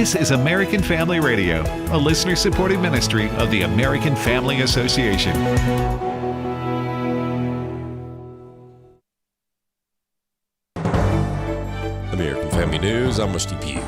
This is American Family Radio, a listener-supported ministry of the American Family Association. American Family News, I'm Rusty Pugh.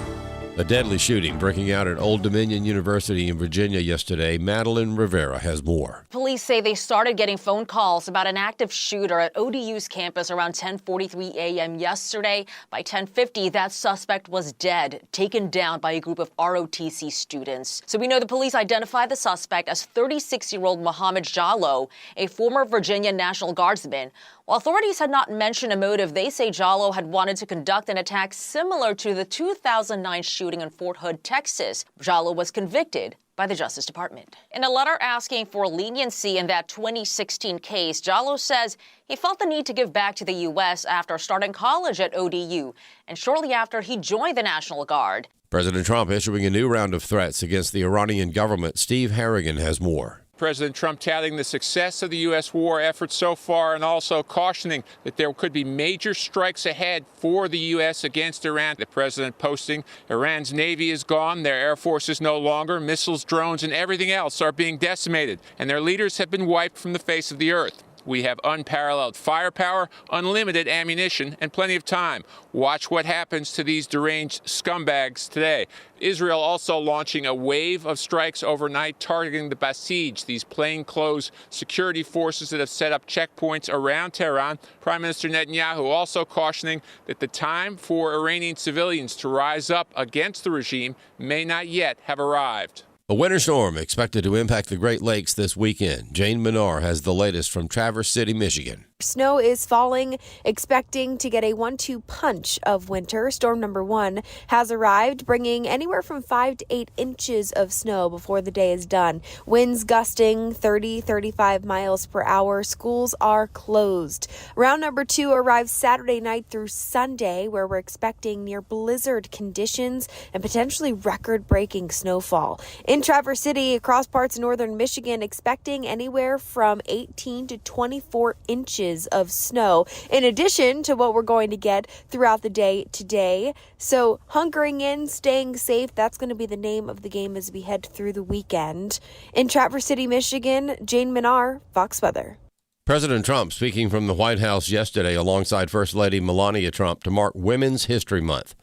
A deadly shooting breaking out at Old Dominion University in Virginia yesterday. Madeline Rivera has more. Police say they started getting phone calls about an active shooter at ODU's campus around 10:43 a.m. yesterday. By 10:50, that suspect was dead, taken down by a group of ROTC students. So we know the police identified the suspect as 36-year-old Mohammed Jallo, a former Virginia National Guardsman. While authorities had not mentioned a motive, they say Jallo had wanted to conduct an attack similar to the 2009 shooting in Fort Hood, Texas. Jallo was convicted by the Justice Department. In a letter asking for leniency in that 2016 case, Jallo says he felt the need to give back to the U.S. after starting college at ODU, and shortly after he joined the National Guard. President Trump issuing a new round of threats against the Iranian government. Steve Harrigan has more. President Trump touting the success of the U.S. war effort so far and also cautioning that there could be major strikes ahead for the U.S. against Iran. The president posting Iran's Navy is gone, their Air Force is no longer, missiles, drones, and everything else are being decimated, and their leaders have been wiped from the face of the earth. We have unparalleled firepower, unlimited ammunition, and plenty of time. Watch what happens to these deranged scumbags today. Israel also launching a wave of strikes overnight targeting the Basij, these plainclothes security forces that have set up checkpoints around Tehran. Prime Minister Netanyahu also cautioning that the time for Iranian civilians to rise up against the regime may not yet have arrived. A winter storm expected to impact the Great Lakes this weekend. Jane Menard has the latest from Traverse City, Michigan. Snow is falling, expecting to get a 1-2 punch of winter. Storm number 1 has arrived, bringing anywhere from 5 to 8 inches of snow before the day is done. Winds gusting 30-35 miles per hour. Schools are closed. Round number 2 arrives Saturday night through Sunday, where we're expecting near blizzard conditions and potentially record-breaking snowfall. In Traverse City, across parts of northern Michigan, expecting anywhere from 18 to 24 inches of snow, in addition to what we're going to get throughout the day today. So hunkering in, staying safe, that's going to be the name of the game as we head through the weekend. In Traverse City, Michigan, Jane Menard, Fox Weather. President Trump speaking from the White House yesterday alongside First Lady Melania Trump to mark Women's History Month.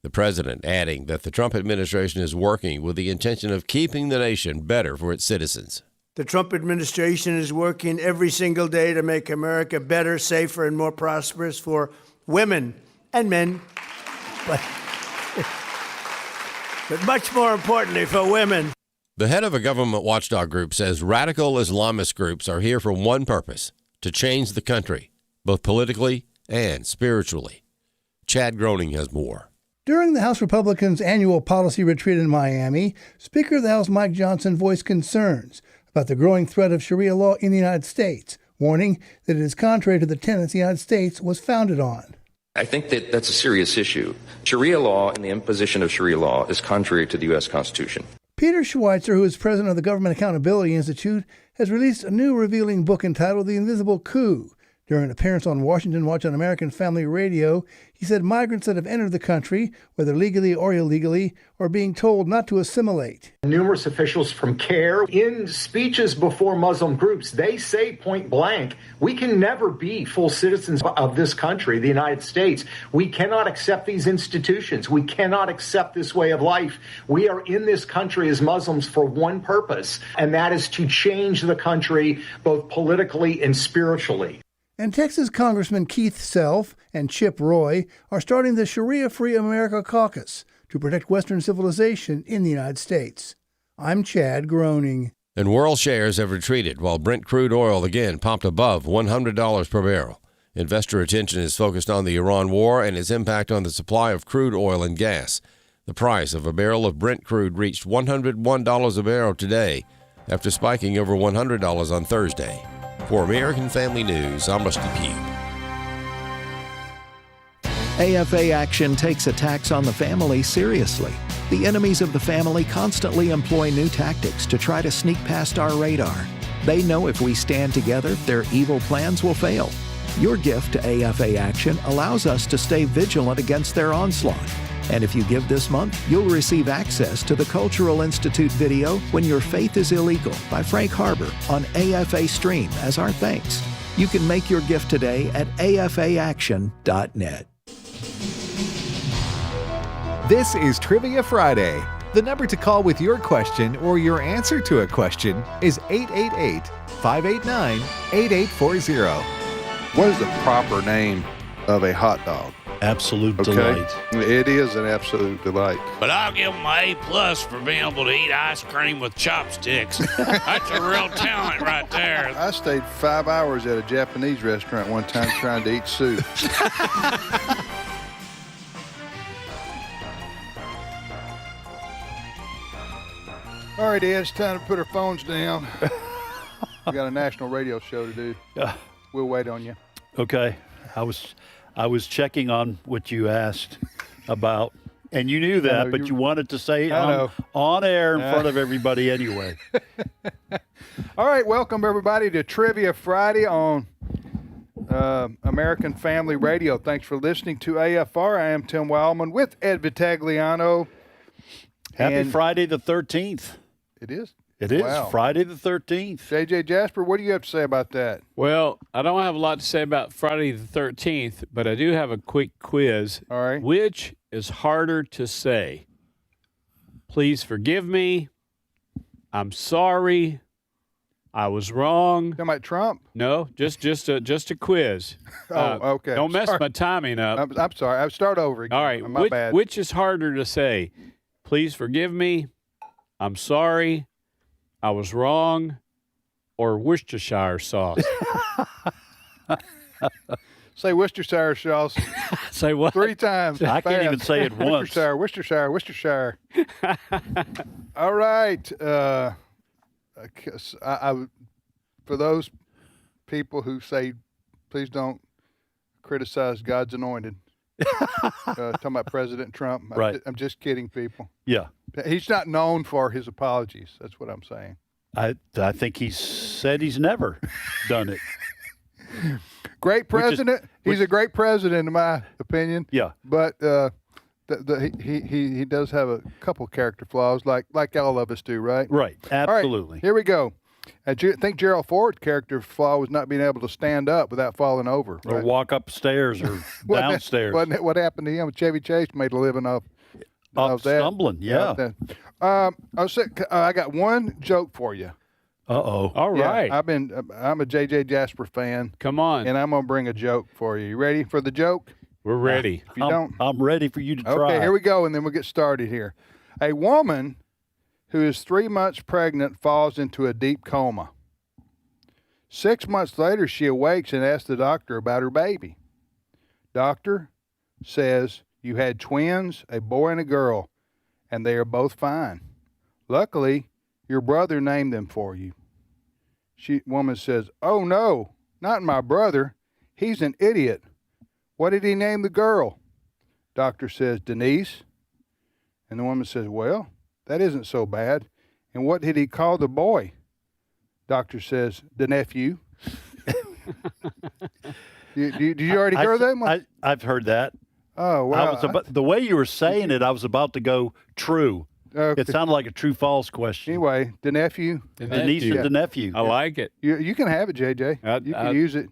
The president adding that the Trump administration is working with the intention of keeping the nation better for its citizens. The Trump administration is working every single day to make America better, safer, and more prosperous for women and men, but much more importantly for women. The head of a government watchdog group says radical Islamist groups are here for one purpose: to change the country, both politically and spiritually. Chad Groening has more. During the House Republicans' annual policy retreat in Miami, Speaker of the House Mike Johnson voiced concerns about the growing threat of Sharia law in the United States, warning that it is contrary to the tenets the United States was founded on. I think that that's a serious issue. Sharia law and the imposition of Sharia law is contrary to the U.S. Constitution. Peter Schweitzer, who is president of the Government Accountability Institute, has released a new revealing book entitled The Invisible Coup. During an appearance on Washington Watch on American Family Radio, he said migrants that have entered the country, whether legally or illegally, are being told not to assimilate. Numerous officials from CARE, in speeches before Muslim groups, they say point blank, we can never be full citizens of this country, the United States. We cannot accept these institutions. We cannot accept this way of life. We are in this country as Muslims for one purpose, and that is to change the country both politically and spiritually. And Texas Congressman Keith Self and Chip Roy are starting the Sharia-Free America Caucus to protect Western civilization in the United States. I'm Chad Groening. And world shares have retreated while Brent crude oil again popped above $100 per barrel. Investor attention is focused on the Iran war and its impact on the supply of crude oil and gas. The price of a barrel of Brent crude reached $101 a barrel today after spiking over $100 on Thursday. For American Family News, I'm Rusty Pugh. AFA Action takes attacks on the family seriously. The enemies of the family constantly employ new tactics to try to sneak past our radar. They know if we stand together, their evil plans will fail. Your gift to AFA Action allows us to stay vigilant against their onslaught. And if you give this month, you'll receive access to the Cultural Institute video When Your Faith is Illegal by Frank Harbor on AFA Stream as our thanks. You can make your gift today at afaaction.net. This is Trivia Friday. The number to call with your question or your answer to a question is 888-589-8840. What is the proper name of a hot dog? Absolute delight. It is an absolute delight. But I'll give them an A+ for being able to eat ice cream with chopsticks. That's a real talent right there. I stayed 5 hours at a Japanese restaurant one time trying to eat soup. All right, Ed, it's time to put our phones down. We got a national radio show to do. We'll wait on you. Okay. I was checking on what you asked about, and you knew that, but you wanted to say it on air in front of everybody anyway. All right, welcome everybody to Trivia Friday on American Family Radio. Thanks for listening to AFR. I am Tim Wildmon with Ed Vitagliano. Happy Friday the 13th. It is? It is Wow. Friday the 13th. J.J. Jasper, what do you have to say about that? Well, I don't have a lot to say about Friday the 13th, but I do have a quick quiz. All right. Which is harder to say? Please forgive me. I'm sorry. I was wrong. Talking about Trump? No, just a quiz. Okay. Don't mess my timing up. I'm sorry. I'll start over again. All right. My bad. Which is harder to say? Please forgive me. I'm sorry. I was wrong. Or Worcestershire sauce? Say Worcestershire sauce. Say what? 3 times. I can't even say it once. Worcestershire. All right. For those people who say, please don't criticize God's anointed. Talking about President Trump. Right. I'm just kidding, people. Yeah. He's not known for his apologies. That's what I'm saying. I think he said he's never done it. Great president. He's a great president, in my opinion. Yeah. But he does have a couple character flaws, like all of us do, right? Right. Absolutely. All right, here we go. I think Gerald Ford's character flaw was not being able to stand up without falling over. Or right? walk upstairs or downstairs. Wasn't it what happened to him? Chevy Chase made a living off that. Stumbling, yeah. I got one joke for you. Uh-oh. All right. I'm a J.J. Jasper fan. Come on. And I'm going to bring a joke for you. You ready for the joke? We're ready. If you don't, I'm ready for you to try. Okay, here we go, and then we'll get started here. A woman who is 3 months pregnant falls into a deep coma. 6 months later, she awakes and asks the doctor about her baby. Doctor says, you had twins, a boy and a girl, and they are both fine. Luckily, your brother named them for you. Woman says, oh no, not my brother. He's an idiot. What did he name the girl? Doctor says, Denise. And the woman says, well, that isn't so bad. And what did he call the boy? Doctor says, the nephew. Did you already hear that one? I've heard that. Oh, wow. The way you were saying it, I was about to go true. Okay. It sounded like a true-false question. Anyway, the nephew. The niece and the nephew. I like it. You can have it, JJ. You can use it.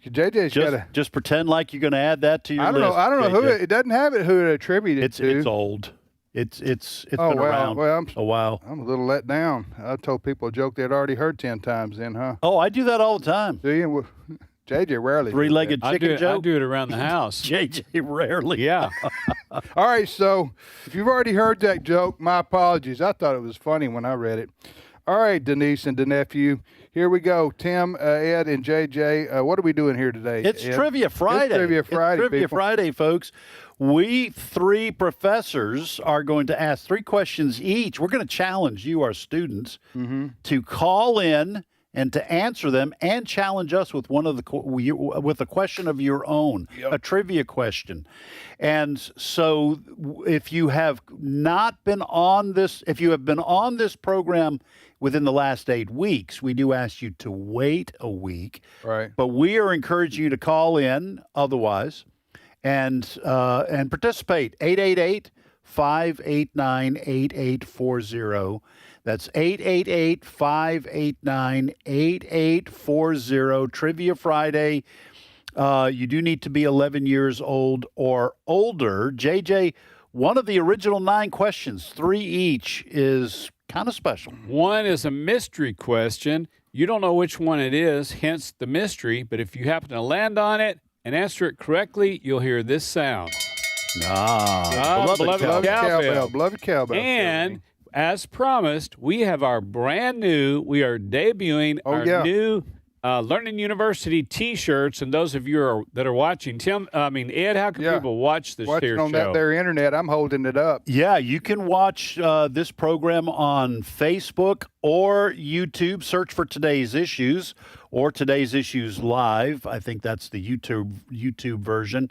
JJ's got to just pretend like you're going to add that to your list. list. I don't know JJ. who it doesn't have it. Who it attributed to? It's old. It's been around a while. I'm a little let down. I told people a joke they'd already heard 10 times. Then, huh? Oh, I do that all the time. Do you? JJ rarely. Three-legged chicken joke. I do it around the house. JJ rarely. Yeah. All right. So if you've already heard that joke, my apologies. I thought it was funny when I read it. All right, Denise and the nephew. Here we go. Tim, Ed, and JJ. What are we doing here today? It's Ed? Trivia Friday. It's Trivia Friday. It's Trivia Friday, folks. We 3 professors are going to ask 3 questions each. We're going to challenge you, our students, to call in and to answer them, and challenge us with with a question of your own, a trivia question. And so, if you have not been on this, if you have been on this program within the last 8 weeks, we do ask you to wait a week. Right. But we are encouraging you to call in otherwise. and participate. 888-589-8840. That's 888-589-8840. Trivia Friday. You do need to be 11 years old or older. JJ, one of the original 9 questions, 3 each, is kind of special. One is a mystery question. You don't know which one it is, hence the mystery. But if you happen to land on it and answer it correctly, you'll hear this sound. Beloved cowbell. Beloved cowbell. And as promised, we have our we are debuting our new Learning University T-shirts. And those of you that are watching, Ed, how can people watch this Watching on show? their internet, I'm holding it up. Yeah, you can watch this program on Facebook or YouTube. Search for Today's Issues or Today's Issues Live. I think that's the YouTube version.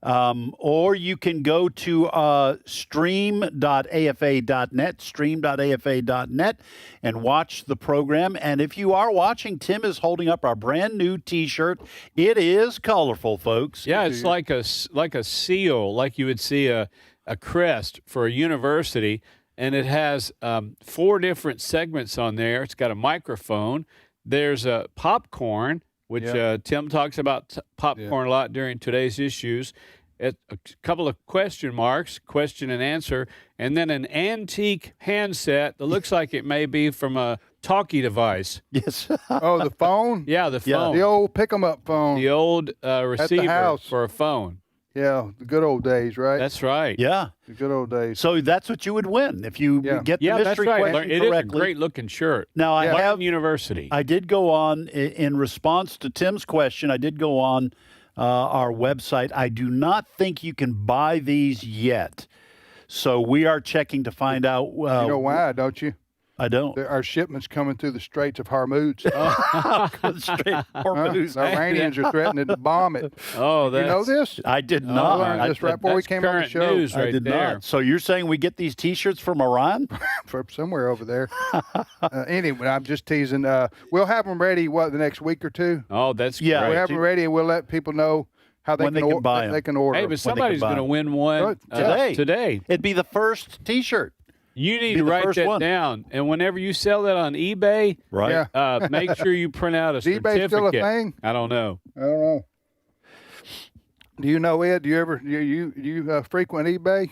Or you can go to stream.afa.net, and watch the program. And if you are watching, Tim is holding up our brand new T-shirt. It is colorful, folks. Yeah, it's like a seal, like you would see a crest for a university. And it has 4 different segments on there. It's got a microphone. There's a popcorn, which Tim talks about popcorn a lot during Today's Issues. A couple of question marks, question and answer, and then an antique handset that looks like it may be from a talkie device. Yes. Oh, the phone? Yeah, the phone. The old pick-em-up phone. The old receiver for a phone. Yeah, the good old days, right? That's right. Yeah. The good old days. So that's what you would win if you get the mystery that's right. question It correctly. is a great-looking shirt. Now, I have Learning University. I did go on, in response to Tim's question, I did go on our website. I do not think you can buy these yet. So we are checking to find out. You know why, don't you? I don't. Our shipment's coming through the Straits of Hormuz. Hormuz. The Iranians are threatening to bomb it. Oh, you know this? I did not. I learned this right before we came on the show. News right I did there. not. So you're saying we get these T-shirts from Iran? From somewhere over there. Anyway, I'm just teasing. We'll have them ready, the next week or 2? Oh, that's Yeah, great. We'll have them ready, and we'll let people know how they When they can buy 'em. they can order. Hey, them. but somebody's going to win one today. It'd be the first T-shirt. You need Be to the write first that one. down. And whenever you sell that on eBay, Right. make sure you print out a Is eBay certificate. still a thing? I don't know. I don't know. Do you know, Ed? Do you ever you frequent eBay?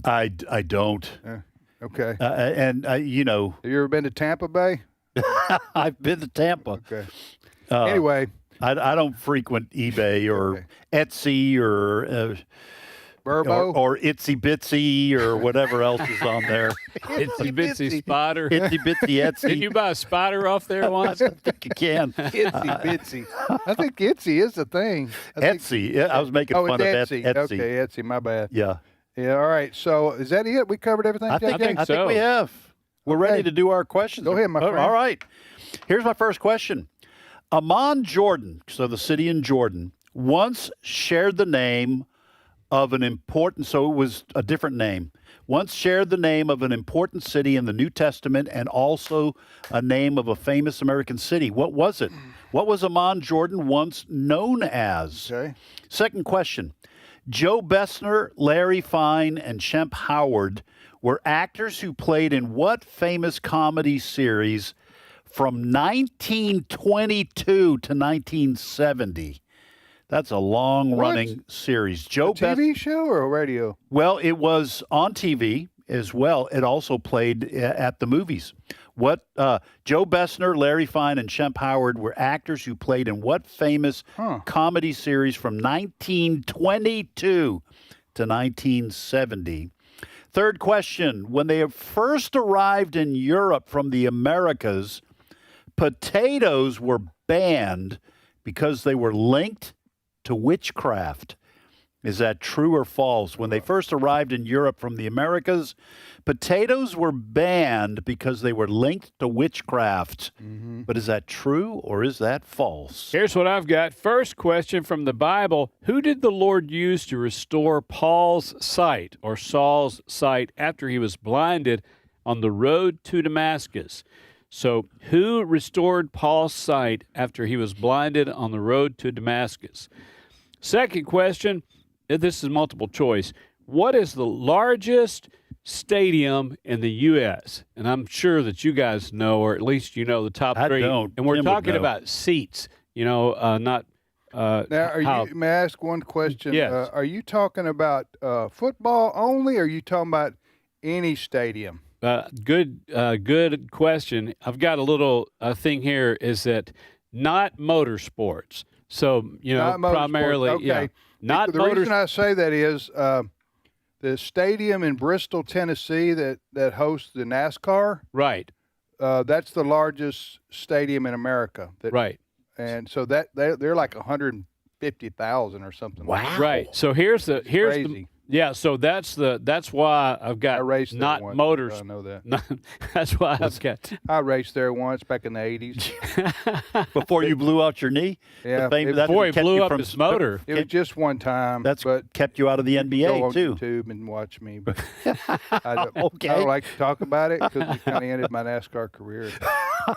I don't. Okay. And you know, Have you ever been to Tampa Bay? I've been to Tampa. Okay. Anyway, I don't frequent eBay or Etsy or Burbo or Itsy Bitsy or whatever else is on there. Itsy Bitsy Spider. Itsy Bitsy Etsy. Did you buy a spider off there once? I think you can. Itsy Bitsy. I think Itsy is a thing. Etsy. Yeah, I was making fun of Etsy. Etsy. Okay, Etsy. My bad. Yeah. Yeah. All right. So is that it? We covered everything. I think so. we have. We're ready to do our questions. Go ahead, my friend. All right. Here's my first question. Amman, Jordan, so the city in Jordan, once shared the name of an important, so it was a different name, once shared the name of an important city in the New Testament and also a name of a famous American city. What was it? What was Amman, Jordan once known as? Okay. Second question. Joe Bessner, Larry Fine, and Shemp Howard were actors who played in what famous comedy series from 1922 to 1970? That's a long-running series. A TV show or a radio? Well, it was on TV as well. It also played at the movies. What Joe Bessner, Larry Fine, and Shemp Howard were actors who played in what famous comedy series from 1922 to 1970? Third question. When they first arrived in Europe from the Americas, potatoes were banned because they were linked to witchcraft. Is that true or false? When they first arrived in Europe from the Americas, potatoes were banned because they were linked to witchcraft. Mm-hmm. But is that true or is that false? Here's what I've got. First question from the Bible. Who did the Lord use to restore Paul's sight or Saul's sight after he was blinded on the road to Damascus? So who restored Paul's sight after he was blinded on the road to Damascus? Second question. this is multiple choice. What is the largest stadium in the U.S.? And I'm sure that you guys know, or at least you know the top three. I don't. And we're Tim would talking know. about seats, not Now, may I ask one question? Yes. Are you talking about football only, or are you talking about any stadium? Good question. I've got a little thing here. Is that not motorsports? So Not motorsports. primarily, Okay. yeah, not The reason I say that is the stadium in Bristol, Tennessee, that hosts the NASCAR. Right. That's the largest stadium in America. Right. And so that they're like 150,000 or something. Wow. Right. So here's the Crazy. yeah. So that's why I've got I raced there not once, motors. so I know that. That's why I've got. I raced there once back in the 80s. Before you blew out your knee? Yeah, before he blew up his motor. It was just one time. That's but kept you out of the go NBA, on too. YouTube and watch me. But I Okay. don't like to talk about it because it kind of ended my NASCAR career.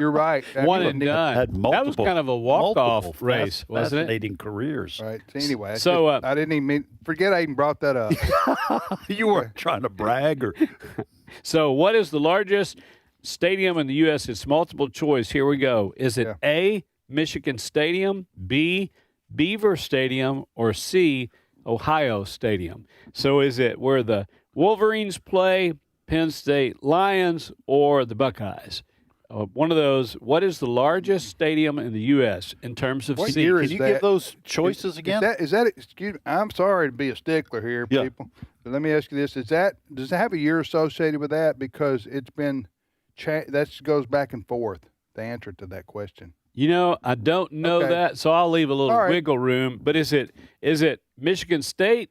You're right. One and done. Had That was kind of a walk-off race, wasn't it? Fascinating careers. Right. Anyway, So, I didn't even forget I even brought that up. You weren't trying to brag or. So, what is the largest stadium in the U.S.? It's multiple choice. Here we go. Is it A, Michigan Stadium, B, Beaver Stadium, or C, Ohio Stadium? So, is it where the Wolverines play, Penn State Lions, or the Buckeyes? One of those. What is the largest stadium in the U.S. in terms of What seats? year Can is you that? give those choices again? Is that excuse me, I'm sorry to be a stickler here, Yeah. people. But let me ask you this. Does it have a year associated with that? Because it's been that goes back and forth, the answer to that question. I don't know Okay. that, so I'll leave a little All right. wiggle room. But is it Michigan State,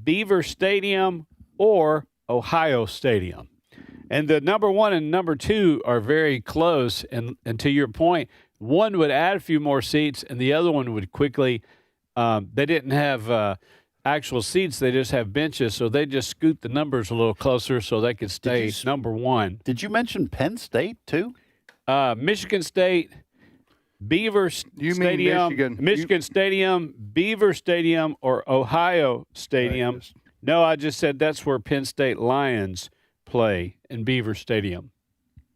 Beaver Stadium, or Ohio Stadium? And the number one and number two are very close. And to your point, one would add a few more seats, and the other one would quickly. They didn't have actual seats; they just have benches, so they just scoot the numbers a little closer so they could stay number one. Did you mention Penn State, too? Michigan State, Beaver You Stadium, mean Michigan. Stadium, Beaver Stadium, or Ohio Stadium. Right. No, I just said that's where Penn State Lions play in Beaver Stadium.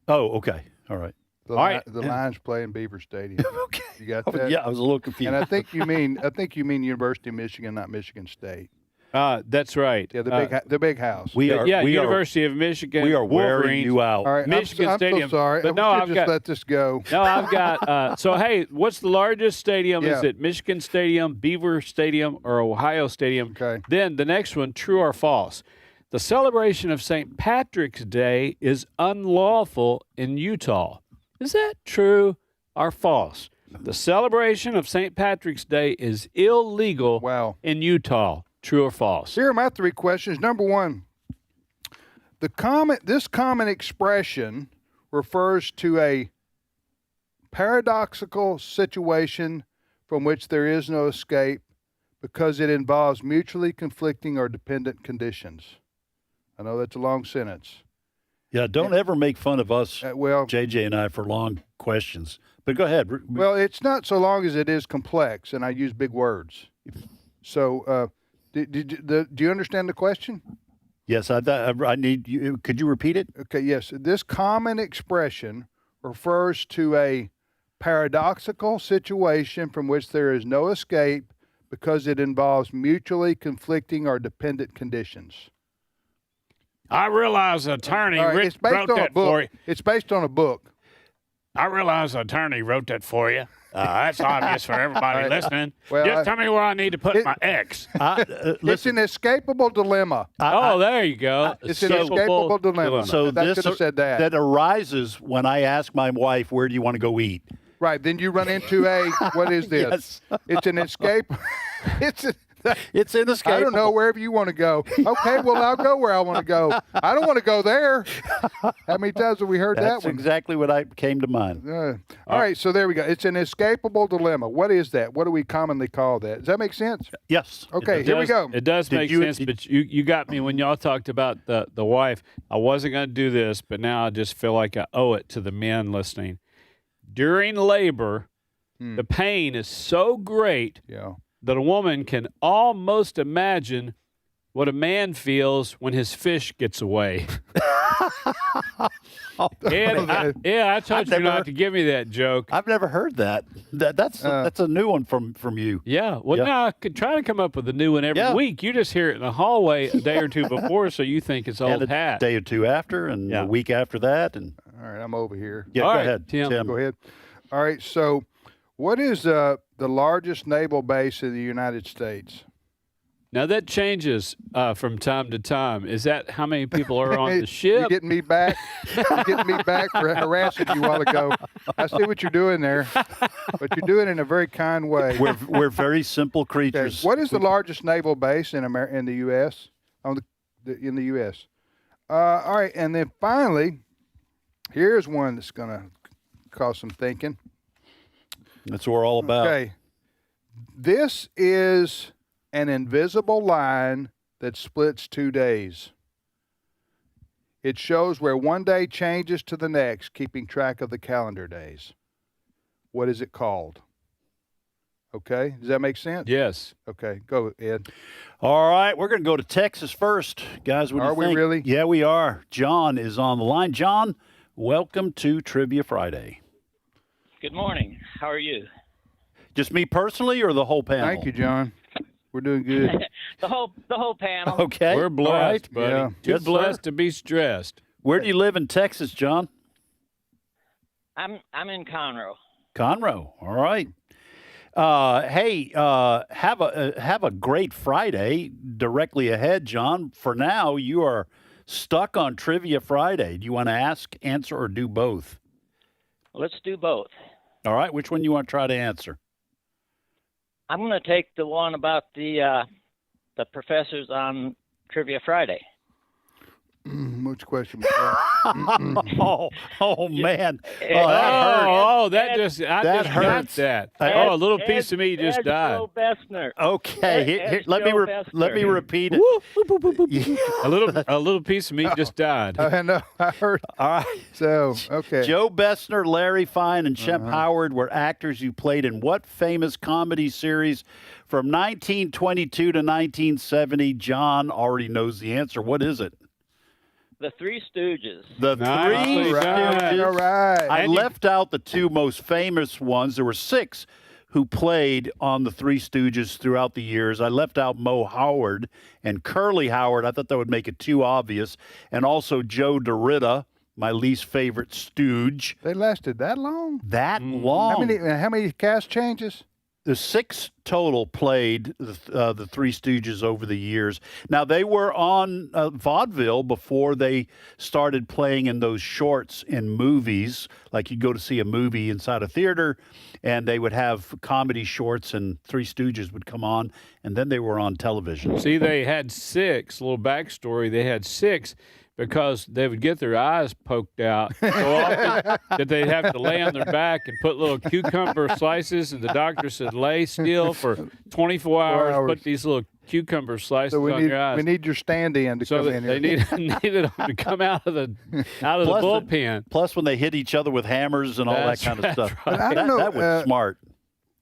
Oh, okay. All right. The All right. Lions play in Beaver Stadium. Okay. You got that? Yeah, I was a little confused. And I think you mean University of Michigan, not Michigan State. That's right. Yeah, the big house. University of Michigan. We are wearing Wolverines. you out. All right, Michigan I'm Stadium. so sorry. But We no, should I've just got. let this go. No, I've got. So hey, what's the largest stadium? Yeah. Is it Michigan Stadium, Beaver Stadium, or Ohio Stadium? Okay. Then the next one, true or false? The celebration of St. Patrick's Day is unlawful in Utah. Is that true or false? The celebration of St. Patrick's Day is illegal in Utah. True or false? Here are my three questions. Number one, this common expression refers to a paradoxical situation from which there is no escape because it involves mutually conflicting or dependent conditions. I know that's a long sentence. Yeah, don't ever make fun of us, well, JJ and I, for long questions. But go ahead. Well, it's not so long as it is complex, and I use big words. So, do you understand the question? Yes, I need you. Could you repeat it? Okay, yes. This common expression refers to a paradoxical situation from which there is no escape because it involves mutually conflicting or dependent conditions. I realize the attorney All right, it's based wrote on a that book. for you. It's based on a book. I realize the attorney wrote that for you. That's obvious for everybody All right. listening. Well, Just tell me where I need to put my X. It's an escapable dilemma. There you go. It's an escapable dilemma. So I this could have said that. that arises when I ask my wife, "Where do you want to go eat?" Right. Then you run into a what is this? Yes. It's an escape. It's inescapable. I don't know, wherever you want to go. Okay, well, I'll go where I want to go. I don't want to go there. How many times have we heard That's that one? exactly what I came to mind. All right, so there we go. It's an escapable dilemma. What is that? What do we commonly call that? Does that make sense? Yes. Okay, here we go. It does make sense, but you got me when y'all talked about the wife. I wasn't going to do this, but now I just feel like I owe it to the men listening. During labor, the pain is so great that a woman can almost imagine what a man feels when his fish gets away. Ed, I told you not to give me that joke. I've never heard that. That's a new one from you. Yeah. Well, now I could try to come up with a new one every week. You just hear it in the hallway a day or two before, so you think it's old hat. A day or two after, and a week after that. And all right, I'm over here. Yeah, go ahead, Tim. Go ahead. All right, so what is the largest naval base in the United States? Now, that changes from time to time. Is that how many people are on the ship? You're getting me back. You're getting me back for harassing you a while ago. I see what you're doing there, but you're doing it in a very kind way. We're very simple creatures. Okay. What is the largest naval base in the U.S.? In the U.S. All right, and then finally, here's one that's going to cause some thinking. That's what we're all about. Okay. This is an invisible line that splits 2 days. It shows where one day changes to the next, keeping track of the calendar days. What is it called? Okay, does that make sense? Yes. Okay, go, Ed. All right, we're going to go to Texas first. Guys, what do you think? Are we really? Yeah, we are. John is on the line. John, welcome to Trivia Friday. Good morning. How are you? Just me personally or the whole panel? Thank you, John. We're doing good. the whole panel. Okay. We're blessed, buddy. Yeah. Too blessed to be stressed. Where do you live in Texas, John? I'm in Conroe. Conroe. All right. Hey, have a great Friday directly ahead, John. For now, you are stuck on Trivia Friday. Do you want to ask, answer, or do both? Let's do both. All right. Which one do you want to try to answer? I'm going to take the one about the professors on Trivia Friday. Which question? oh man! That hurts. That. A little piece of me just died. Joe Bessner. Okay, let me repeat it. a little piece of me just died. I know. I heard. All right. So okay. Joe Bessner, Larry Fine, and Shep Howard were actors who played in what famous comedy series from 1922 to 1970? John already knows the answer. What is it? The Three Stooges. The Three Stooges. All right. I left out the two most famous ones. There were 6 who played on the Three Stooges throughout the years. I left out Mo Howard and Curly Howard. I thought that would make it too obvious. And also Joe DeRita, my least favorite stooge. They lasted that long? That long. How many cast changes? The 6 total played the Three Stooges over the years. Now, they were on vaudeville before they started playing in those shorts in movies. Like you'd go to see a movie inside a theater, and they would have comedy shorts, and Three Stooges would come on, and then they were on television. See, they had 6, a little backstory, they had 6 because they would get their eyes poked out so often that they'd have to lay on their back and put little cucumber slices, and the doctor said, lay still for 24 hours, put these little cucumber slices on your eyes. We need your stand-in to come in here. They needed them to come out of the bullpen. Plus, when they hit each other with hammers and all that kind of stuff. Right. I don't know. That was smart.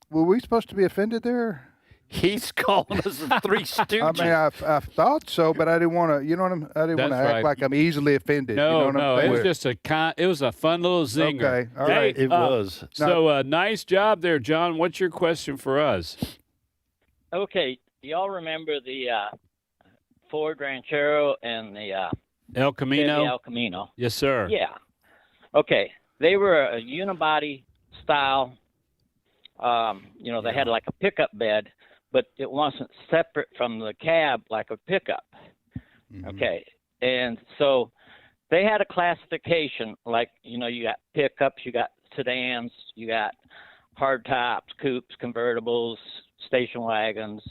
Were we supposed to be offended there? He's calling us the Three Stooges. I mean, I thought so, but I didn't want to. You know what I didn't want to act like I'm easily offended. No, you know what I'm it was just it was a fun little zinger. Okay, all right. It was. So nice job there, John. What's your question for us? Okay, do y'all remember the Ford Ranchero and the El Camino? Chevy El Camino? Yes, sir. Yeah. Okay, they were a unibody style. They had like a pickup bed, but it wasn't separate from the cab like a pickup. Mm-hmm. Okay. And so they had a classification, like, you got pickups, you got sedans, you got hardtops, coupes, convertibles, station wagons.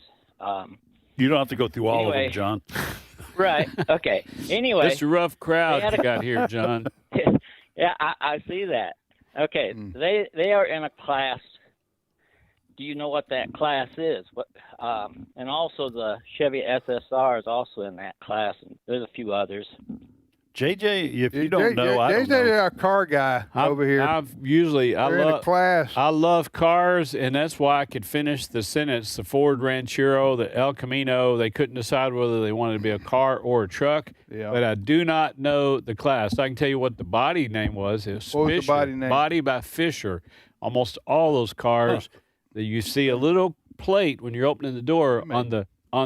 You don't have to go through all of them, John. Right. Okay. Anyway. It's a rough crowd you got here, John. Yeah, I see that. Okay. They are in a class. Do you know what that class is? And also the Chevy SSR is also in that class, and there's a few others. JJ, if you don't know, I don't JJ is know. our car guy over here. I We're in a class. I love cars, and that's why I could finish the sentence. The Ford Ranchero, the El Camino, they couldn't decide whether they wanted to be a car or a truck. Yeah. But I do not know the class. I can tell you what the body name was. It was What was the Fisher. body name? Body by Fisher. Almost all those cars that you see a little plate when you're opening the door on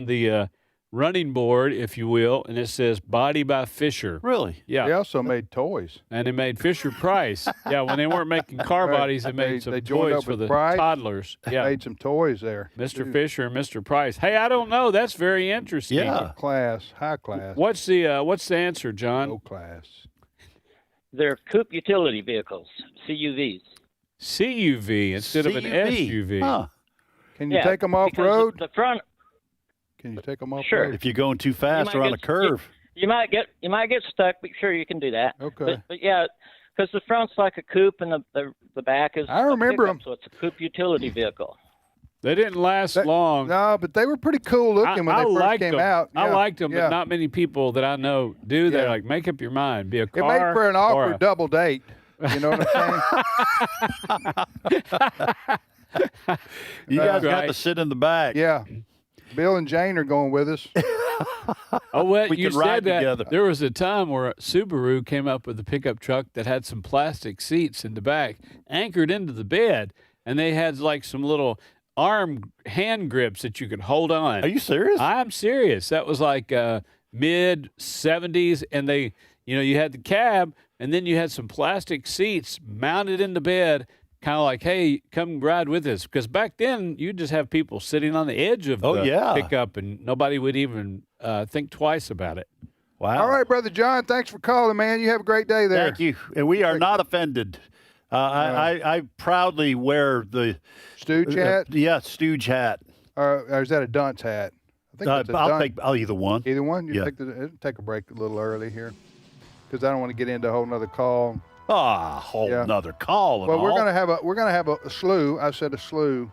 the running board, if you will, and it says Body by Fisher. Really? Yeah. They also made toys. And they made Fisher Price. Yeah, when they weren't making car bodies, they made some joined toys up for with the Price. toddlers. Yeah. Made some toys there. Mr. Fisher and Mr. Price. Hey, I don't know. That's very interesting. Yeah. High class. What's the answer, John? Low class. They're coupe utility vehicles, CUVs. CUV instead of an SUV. Huh. Can you take them off road? The front. Can you take them off Sure. road? If you're going too fast or on a curve. You might get stuck, but sure you can do that. Okay. But yeah, because the front's like a coupe and the back is. I remember a pickup, them. So it's a coupe utility vehicle. They didn't last long. No, but they were pretty cool looking when they first liked came them. out. I Yeah. liked them, Yeah. but not many people that I know do. They're Yeah. like, make up your mind. Be a It car made for an or awkward a- double date. You know what I'm saying? You guys got right. to sit in the back. Yeah. Bill and Jane are going with us. Oh, well, We you could ride said that. together. There was a time where Subaru came up with a pickup truck that had some plastic seats in the back, anchored into the bed, and they had like some little hand grips that you could hold on. Are you serious? I'm serious. That was like mid 70s, and they, you had the cab, and then you had some plastic seats mounted in the bed. Kind of like, hey, come ride with us. Because back then, you just have people sitting on the edge of the pickup, and nobody would even think twice about it. Wow. All right, Brother John, thanks for calling, man. You have a great day there. Thank you. And we are not offended. I proudly wear the Stooge hat? Yeah, Stooge hat. Or is that a dunce hat? I think it's a dunce. I'll either one. Either one? Yeah. Take a break a little early here because I don't want to get into a whole nother call. Whole nother call. Well, we're gonna have a slew. I said a slew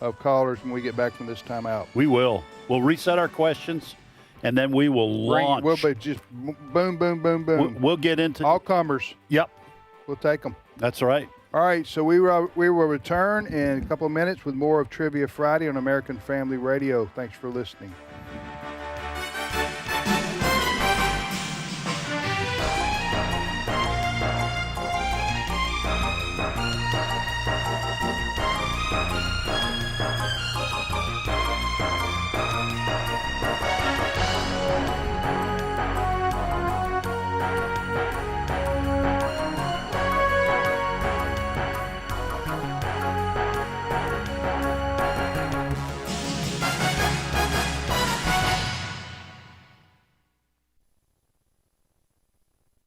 of callers when we get back from this time out. We will. We'll reset our questions, and then we will launch. We'll be just boom, boom, boom, boom. We'll get into all comers. Yep. We'll take them. That's right. All right. So we will return in a couple of minutes with more of Trivia Friday on American Family Radio. Thanks for listening.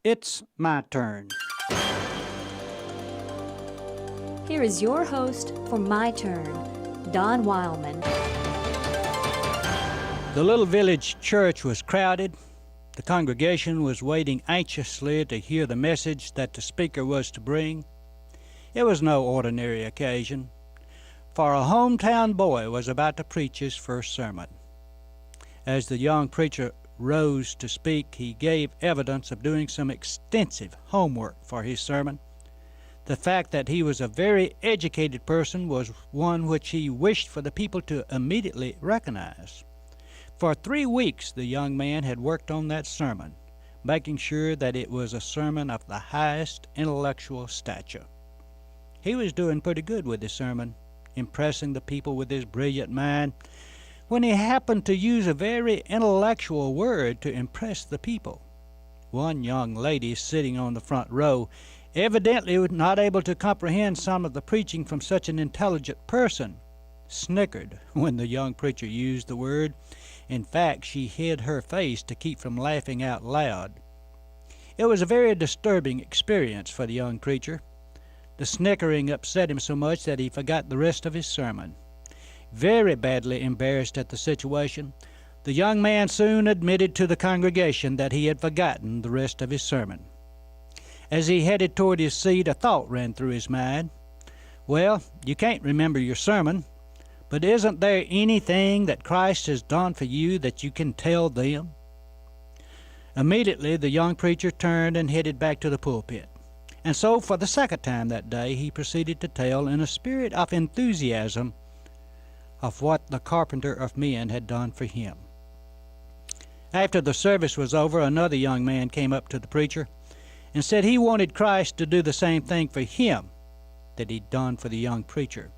It's my turn. Here is your host for My Turn, Don Wildmon. The little village church was crowded. The congregation was waiting anxiously to hear the message that the speaker was to bring. It was no ordinary occasion, for a hometown boy was about to preach his first sermon. As the young preacher rose to speak, he gave evidence of doing some extensive homework for his sermon. The fact that he was a very educated person was one which he wished for the people to immediately recognize. For 3 weeks, the young man had worked on that sermon, making sure that it was a sermon of the highest intellectual stature. He was doing pretty good with his sermon, impressing the people with his brilliant mind, when he happened to use a very intellectual word to impress the people. One young lady sitting on the front row, evidently not able to comprehend some of the preaching from such an intelligent person, snickered when the young preacher used the word. In fact, she hid her face to keep from laughing out loud. It was a very disturbing experience for the young preacher. The snickering upset him so much that he forgot the rest of his sermon. Very badly embarrassed at the situation, the young man soon admitted to the congregation that he had forgotten the rest of his sermon. As he headed toward his seat, a thought ran through his mind. Well, you can't remember your sermon, but isn't there anything that Christ has done for you that you can tell them? Immediately, the young preacher turned and headed back to the pulpit. And so, for the second time that day, he proceeded to tell in a spirit of enthusiasm of what the carpenter of men had done for him. After the service was over, another young man came up to the preacher and said he wanted Christ to do the same thing for him that he'd done for the young preacher.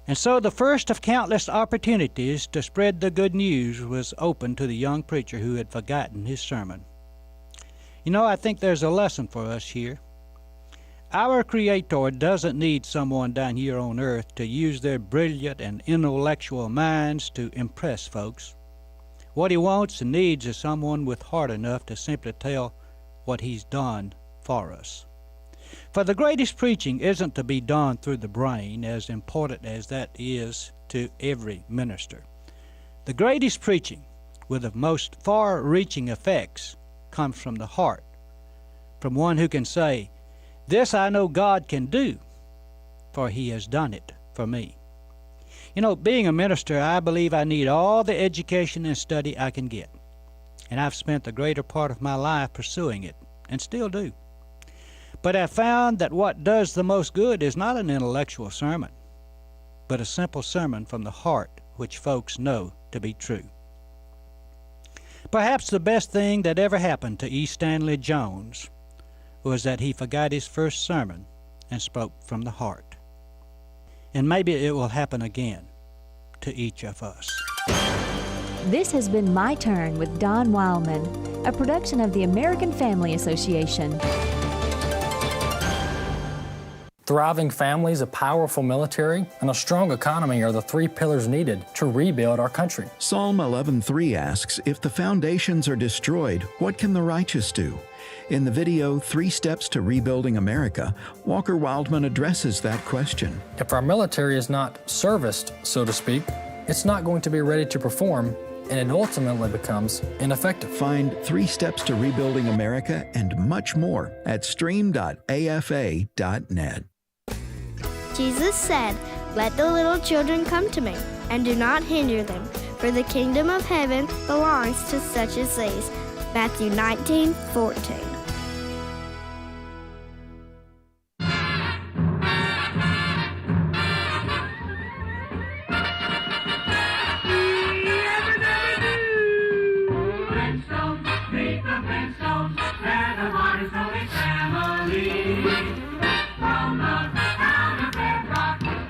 And so the first of countless opportunities to spread the good news was open to the young preacher who had forgotten his sermon. You know, I think there's a lesson for us here. Our Creator doesn't need someone down here on earth to use their brilliant and intellectual minds to impress folks. What he wants and needs is someone with heart enough to simply tell what he's done for us. For the greatest preaching isn't to be done through the brain, as important as that is to every minister. The greatest preaching, with the most far-reaching effects, comes from the heart, from one who can say, "This I know God can do, for he has done it for me." You know, being a minister, I believe I need all the education and study I can get. And I've spent the greater part of my life pursuing it, and still do. But I've found that what does the most good is not an intellectual sermon, but a simple sermon from the heart which folks know to be true. Perhaps the best thing that ever happened to E. Stanley Jones was that he forgot his first sermon and spoke from the heart. And maybe it will happen again to each of us. This has been My Turn with Don Wildmon, a production of the American Family Association. Thriving families, a powerful military, and a strong economy are the three pillars needed to rebuild our country. Psalm 11:3 asks, if the foundations are destroyed, what can the righteous do? In the video, 3 Steps to Rebuilding America, Walker Wildmon addresses that question. If our military is not serviced, so to speak, it's not going to be ready to perform, and it ultimately becomes ineffective. Find 3 Steps to Rebuilding America and much more at stream.afa.net. Jesus said, "Let the little children come to me, and do not hinder them, for the kingdom of heaven belongs to such as these." Matthew 19:14.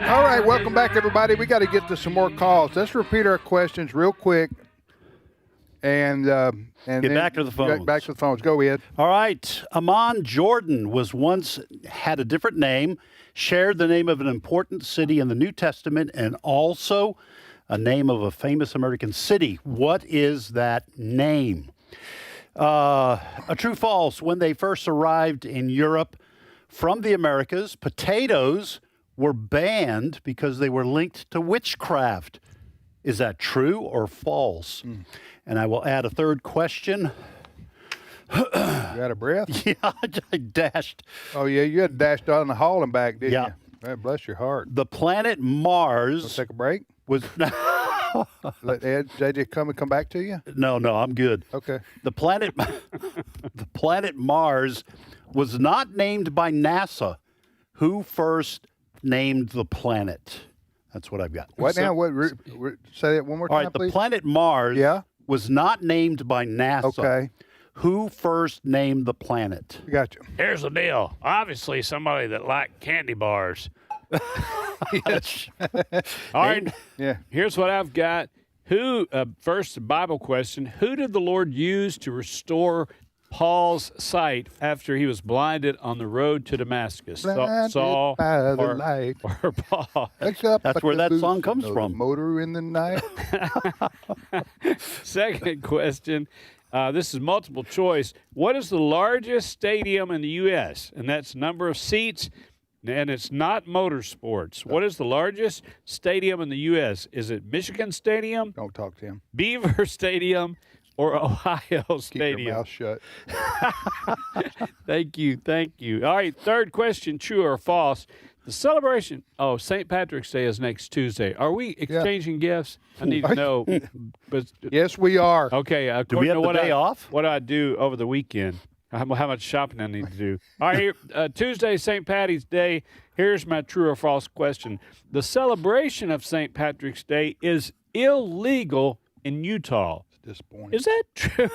All right, welcome back, everybody. We got to get to some more calls. Let's repeat our questions real quick, and get then back to the phones. Back to the phones. Go, Ed. All right. Amman Jordan had a different name, shared the name of an important city in the New Testament, and also a name of a famous American city. What is that name? A true false. When they first arrived in Europe from the Americas, potatoes were banned because they were linked to witchcraft. Is that true or false? And I will add a third question. You out of breath? Yeah, I dashed. Oh, yeah, you had dashed down the hall and back, didn't you? Man, bless your heart. The planet Mars. Let's take a break? Was Let Ed, JJ come back to you? No, I'm good. Okay. The planet Mars was not named by NASA. Who first named the planet? That's what I've got. What now? Say that one more time, All right, please. the planet Mars was not named by NASA. Okay. Who first named the planet? Gotcha. Here's the deal. Obviously, somebody that liked candy bars. Yes. All right. Yeah. Here's what I've got. First Bible question, who did the Lord use to restore Paul's sight after he was blinded on the road to Damascus? Saul by the light. Or Paul? That's where that song comes from. Motor in the night. Second question. This is multiple choice. What is the largest stadium in the U.S.? And that's number of seats, and it's not motorsports. What is the largest stadium in the U.S.? Is it Michigan Stadium? Don't talk to him. Beaver Stadium or Ohio Stadium? Keep your mouth shut. Thank you. All right, third question, true or false. The celebration. Oh, St. Patrick's Day is next Tuesday. Are we exchanging gifts? I need to know. But yes, we are. Okay. Do we have the day off? What do I do over the weekend? How much shopping I need to do? All right, here, Tuesday, St. Patty's Day. Here's my true or false question. The celebration of St. Patrick's Day is illegal in Utah. It's disappointing. Is that true?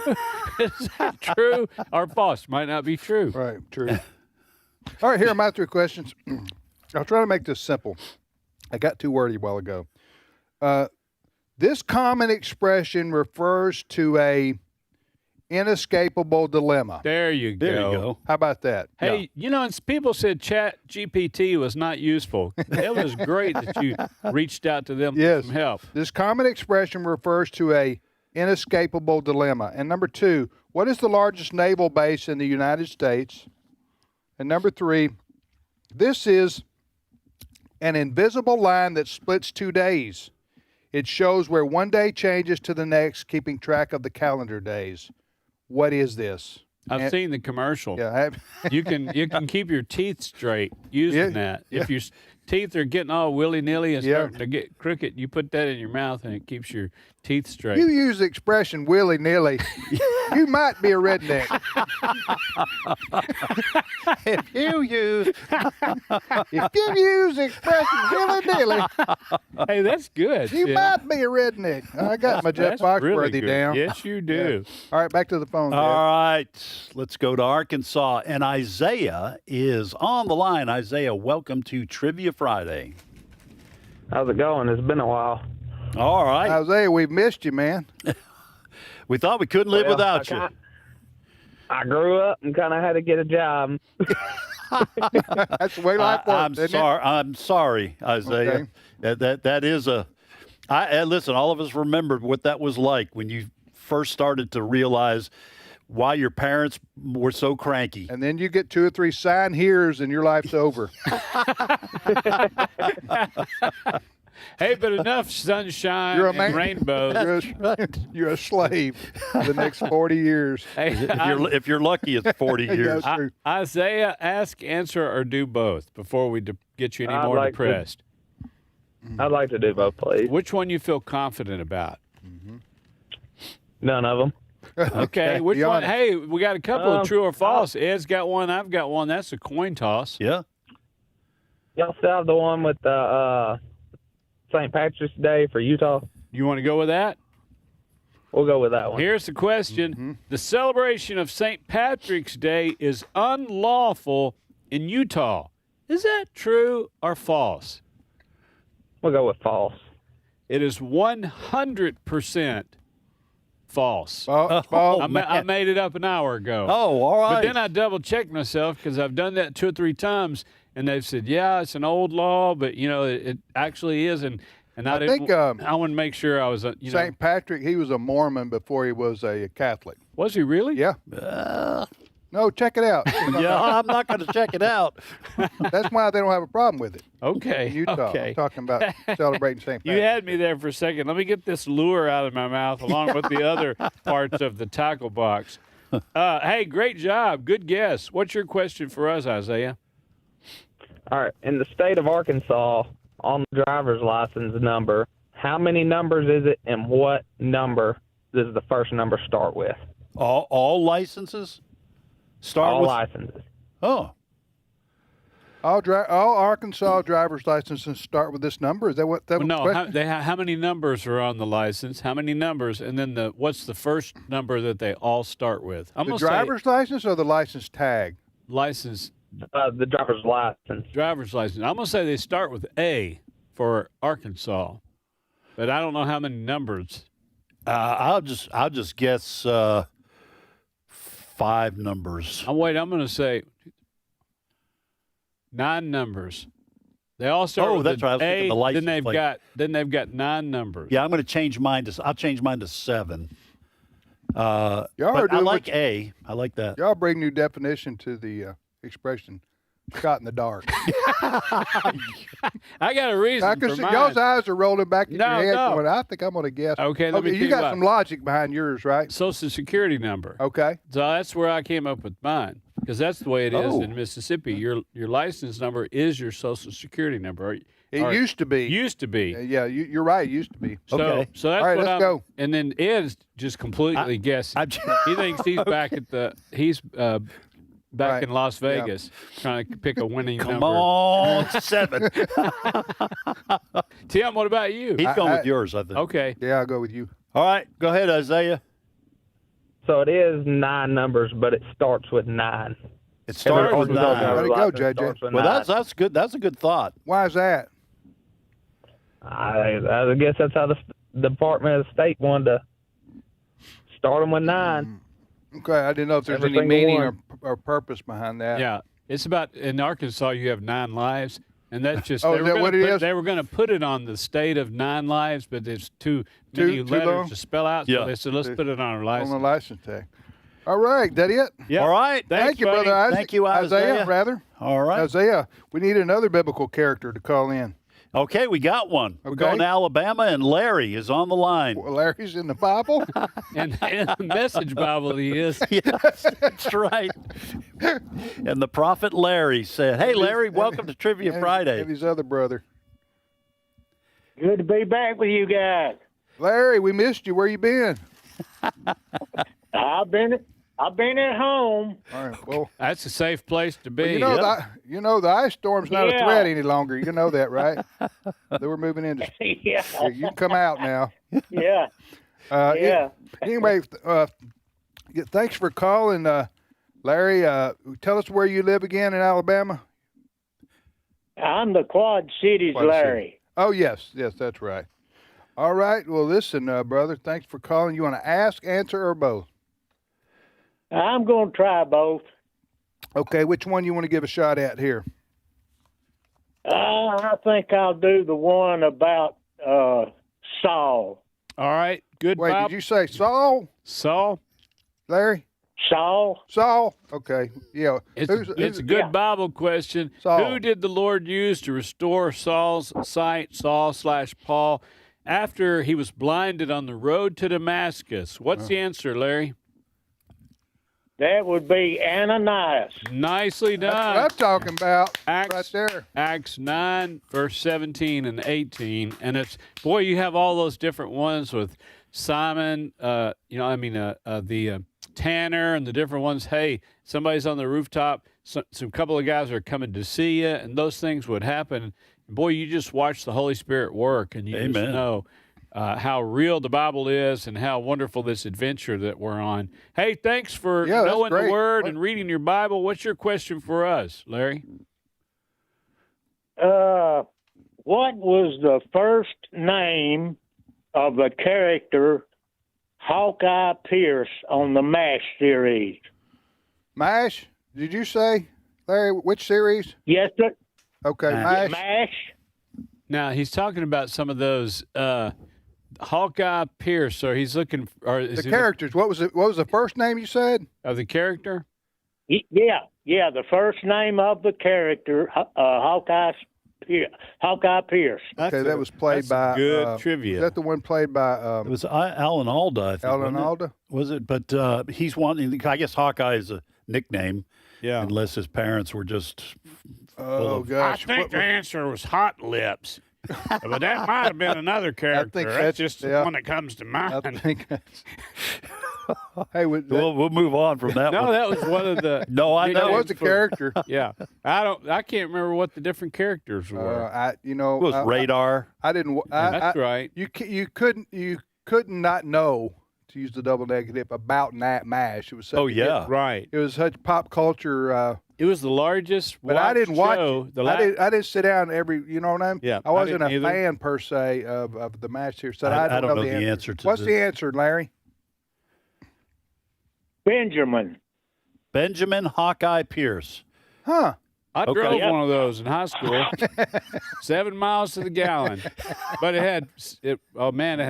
Is that true or false? Might not be true. Right, true. All right, here are my 3 questions. I'll try to make this simple. I got too wordy a while ago. This common expression refers to a inescapable dilemma. There you go. How about that? Hey, and people said Chat GPT was not useful. It was great that you reached out to them for some help. This common expression refers to a inescapable dilemma. And number 2, what is the largest naval base in the United States? And number 3, this is an invisible line that splits 2 days. It shows where one day changes to the next, keeping track of the calendar days. What is this? I've seen the commercial. Yeah, you can keep your teeth straight using that. If your teeth are getting all willy-nilly and starting to get crooked, you put that in your mouth and it keeps your teeth straight. You use the expression willy-nilly. You might be a redneck. If you use the expression willy-nilly, hey, that's good. You might be a redneck. I got my Jeff Foxworthy really down. Yes, you do. Yeah. All right, back to the phone. All right, let's go to Arkansas. And Isaiah is on the line. Isaiah, welcome to Trivia Friday. How's it going? It's been a while. All right. Isaiah, we've missed you, man. We thought we couldn't live without you. I grew up and kind of had to get a job. That's the way life works. I'm sorry, Isaiah. Okay. That is a. Listen, all of us remembered what that was like when you first started to realize why your parents were so cranky. And then you get 2 or 3 sign here's and your life's over. Hey, but enough sunshine and rainbows. You're a slave for the next 40 years. Hey, if you're lucky, it's 40 years. Isaiah, ask, answer, or do both before we get you any more depressed. I'd like to do both, please. Which one you feel confident about? None of them. Okay, which one? Hey, we got a couple of true or false. Ed's got one, I've got one. That's a coin toss. Yeah. Y'all still have the one with the St. Patrick's Day for Utah? You want to go with that? We'll go with that one. Here's the question. The celebration of St. Patrick's Day is unlawful in Utah. Is that true or false? We'll go with false. It is 100% false. I made it up an hour ago. Oh, all right. But then I double-checked myself because I've done that 2 or 3 times, and they've said, yeah, it's an old law, but, it actually is. And I think I want to make sure I was, St. Patrick, he was a Mormon before he was a Catholic. Was he really? Yeah. No, check it out. Yeah, I'm not going to check it out. That's why they don't have a problem with it. Okay. In Utah. Okay. I'm talking about celebrating St. Patrick. You had me there for a second. Let me get this lure out of my mouth along with the other parts of the tackle box. Hey, great job. Good guess. What's your question for us, Isaiah? All right. In the state of Arkansas, on the driver's license number, how many numbers is it, and what number does the first number start with? All licenses? All licenses. Oh. All Arkansas driver's licenses start with this number? Is that what that was? No, how many numbers are on the license? How many numbers? And then what's the first number that they all start with? The driver's license or the license tag? License. The driver's license. Driver's license. I'm going to say they start with A for Arkansas, but I don't know how many numbers. I'll just guess 5 numbers. I'm going to say 9 numbers. They all start with that's right. I was thinking the license plate. Then they've got 9 numbers. Yeah, I'm going to change mine I'll change mine to 7. Y'all but I like A. I like that. Y'all bring new definition to the expression shot in the dark. I got a reason I can for see mine. y'all's eyes are rolling back in your head. No. Going, I think I'm going to guess. Okay, let me you got some logic behind yours, right? Social Security number. Okay. So that's where I came up with mine. because that's the way it is Oh. in Mississippi. Your license number is your Social Security number. It used to be. Used to be. Yeah, you're right. It used to be. So that's All right, what let's go. And then Ed's just completely guessing. He thinks he's back at back in Las Vegas trying to pick a winning number. Come on, 7. Tim, what about you? He's going with yours, I think. Okay. Yeah, I'll go with you. All right, go ahead, Isaiah. So it is 9 numbers, but it starts with 9. It starts with 9. Way to go, JJ. Well, that's good. That's a good thought. Why is that? I guess that's how the Department of State wanted to start them with 9. Okay, I didn't know if there's any meaning or purpose behind that. Yeah, it's about in Arkansas you have 9 lives, and that's just Oh, is that what it is? They were going to put it on the state of 9 lives, but it's too many too long? letters to spell out. Yeah. So they said let's put it on our On license. the license tag. All right, that it? Yeah. All right. Thanks, Thank you, buddy. Brother Isaac. Thank you, Isaiah. rather. All right. Isaiah, we need another biblical character to call in. Okay, we got one. We're Okay. going to Alabama, and Larry is on the line. Well, Larry's in the Bible. And in the Message Bible he is. Yes, that's right. And the prophet Larry said, "Hey, Larry, welcome to Trivia Friday." And his other brother. Good to be back with you guys. Larry, we missed you. Where you been? I've been at home. All right. Well, That's a safe place to be. well, the ice storm's not a Yeah. threat any longer. You know that, right? They were moving into. Yeah. You can come out now. Yeah. Yeah. Anyway, thanks for calling, Larry. Tell us where you live again in Alabama. I'm the Quad Cities Quad Larry. City. Oh, yes, that's right. All right. Well, listen, brother, thanks for calling. You want to ask, answer, or both? I'm going to try both. Okay, which one you want to give a shot at here? I think I'll do the one about Saul. All right. Good. Wait, Bob. did you say Saul? Saul? Larry? Saul. Okay. Yeah. It's a good Bible question. Saul. Who did the Lord use to restore Saul's sight, Saul/Paul, after he was blinded on the road to Damascus? What's the answer, Larry? That would be Ananias. Nicely done. That's what I'm talking about. Acts, right there. Acts 9, verse 17 and 18. And it's, boy, you have all those different ones with Simon, the Tanner and the different ones. Hey, somebody's on the rooftop. Some couple of guys are coming to see you, and those things would happen. Boy, you just watch the Holy Spirit work, and you just know how real the Bible is and how wonderful this adventure that we're on. Hey, thanks for knowing the Word and reading your Bible. What's your question for us, Larry? What was the first name of the character Hawkeye Pierce on the MASH series? MASH? Did you say, Larry, which series? Yes, sir. Okay, MASH. MASH. Now, he's talking about some of those Hawkeye Pierce, or he's looking or is The characters. What was the first name you said? Of the character? Yeah. The first name of the character Hawkeye Pierce. Okay, that was played by good trivia. Is that the one played by? It was Alan Alda, I think. Alan wasn't it? Alda? Was it? But he's wanting. I guess Hawkeye is a nickname. Yeah. Unless his parents were just. Oh gosh! I think the answer was Hot Lips. But that might have been another character. That's just the one that comes to mind. I think that's. Hey, we'll move on from that. No, one. that was one of the. No, I know that was a character. Yeah, I can't remember what the different characters were. It was Radar. I didn't. That's right. You couldn't not know, to use the double negative, about MASH. It was such right. It was such pop culture. It was the largest. But I didn't watch show, it. I didn't sit down every. You know what I mean? Yeah. I wasn't a didn't either. fan per se of the MASH here, so I don't know the answer to What's this. the answer, Larry? Benjamin Hawkeye Pierce. Huh. I drove one of those in high school, 7 miles to the gallon. But it had a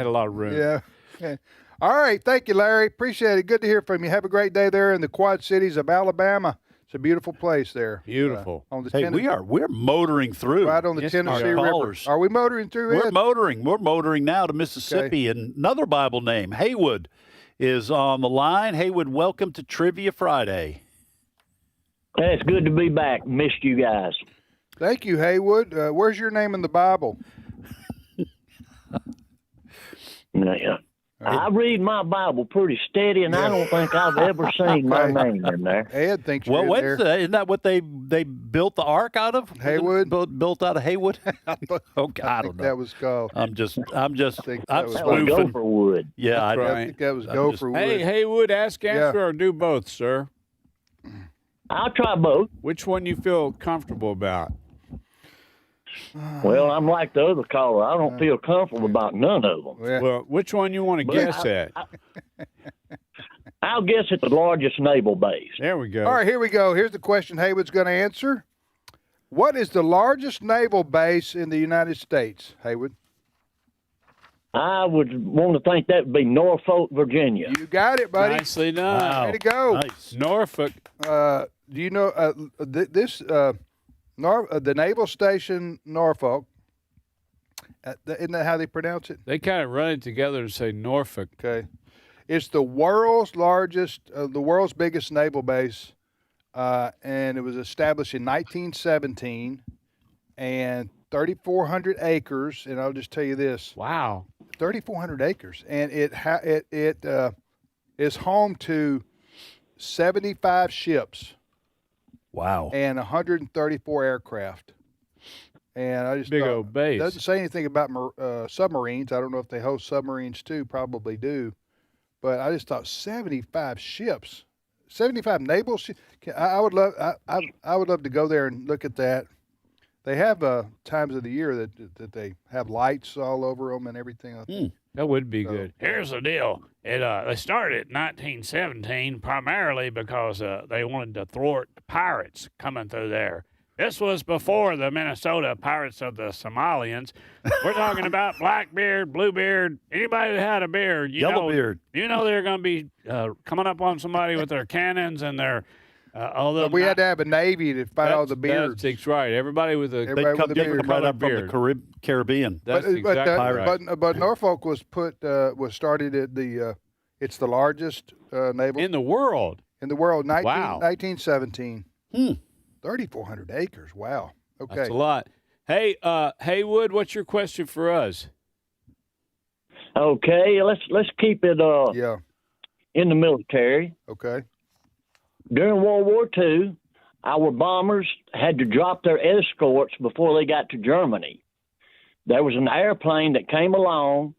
lot of room. Yeah. Okay. All right. Thank you, Larry. Appreciate it. Good to hear from you. Have a great day there in the Quad Cities of Alabama. It's a beautiful place there. Beautiful. On the Hey, we're motoring through. right on the Tennessee River. Callers. Are we motoring through We're it? motoring. We're motoring now to Mississippi. And another Bible name, Haywood, is on the line. Haywood, welcome to Trivia Friday. Hey, it's good to be back. Missed you guys. Thank you, Haywood. Where's your name in the Bible? Yeah. I read my Bible pretty steady, and I don't think I've ever seen my name in there. Ed thinks Well, you're there. isn't that what they built the ark out of? Haywood? Built out of Haywood? Okay, I don't know. That was called. I'm just that was spoofing. Gopher wood. Yeah, I think that was Gopher wood. Hey, Haywood, ask, answer, or do both, sir. I'll try both. Which one you feel comfortable about? Well, I'm like the other caller. I don't feel comfortable about none of them. Well, which one you want to guess at? I'll guess at the largest naval base. There we go. All right, here we go. Here's the question Haywood's going to answer. What is the largest naval base in the United States, Haywood? I would want to think that would be Norfolk, Virginia. You got it, buddy. Nicely done. Way to go. Nice. Norfolk. Do you know the Naval Station Norfolk? Isn't that how they pronounce it? They kind of run it together and say Norfolk. Okay. It's the world's largest, the world's biggest naval base, and it was established in 1917, and 3,400 acres. And I'll just tell you this: wow, 3,400 acres, and it is home to 75 ships. Wow. And 134 aircraft. And I just big old base. Doesn't say anything about submarines. I don't know if they host submarines too. Probably do. But I just thought 75 ships, 75 naval ships. I would love to go there and look at that. They have times of the year that they have lights all over them and everything. That would be good. Here's the deal. They started in 1917 primarily because they wanted to thwart the pirates coming through there. This was before the Minnesota Pirates of the Somalians. We're talking about Blackbeard, Bluebeard, anybody that had a beard. Yellowbeard. You know they're going to be coming up on somebody with their cannons and their But we had to have a Navy to fight all the beards. That's right. Everybody with a They come right up from the Caribbean. That's exactly right. But Norfolk was started at it's the largest naval in the world. In the world, 1917. 3,400 acres. Wow. Okay. That's a lot. Hey, Haywood, what's your question for us? Okay, let's keep it in the military. Okay. During World War II, our bombers had to drop their escorts before they got to Germany. There was an airplane that came along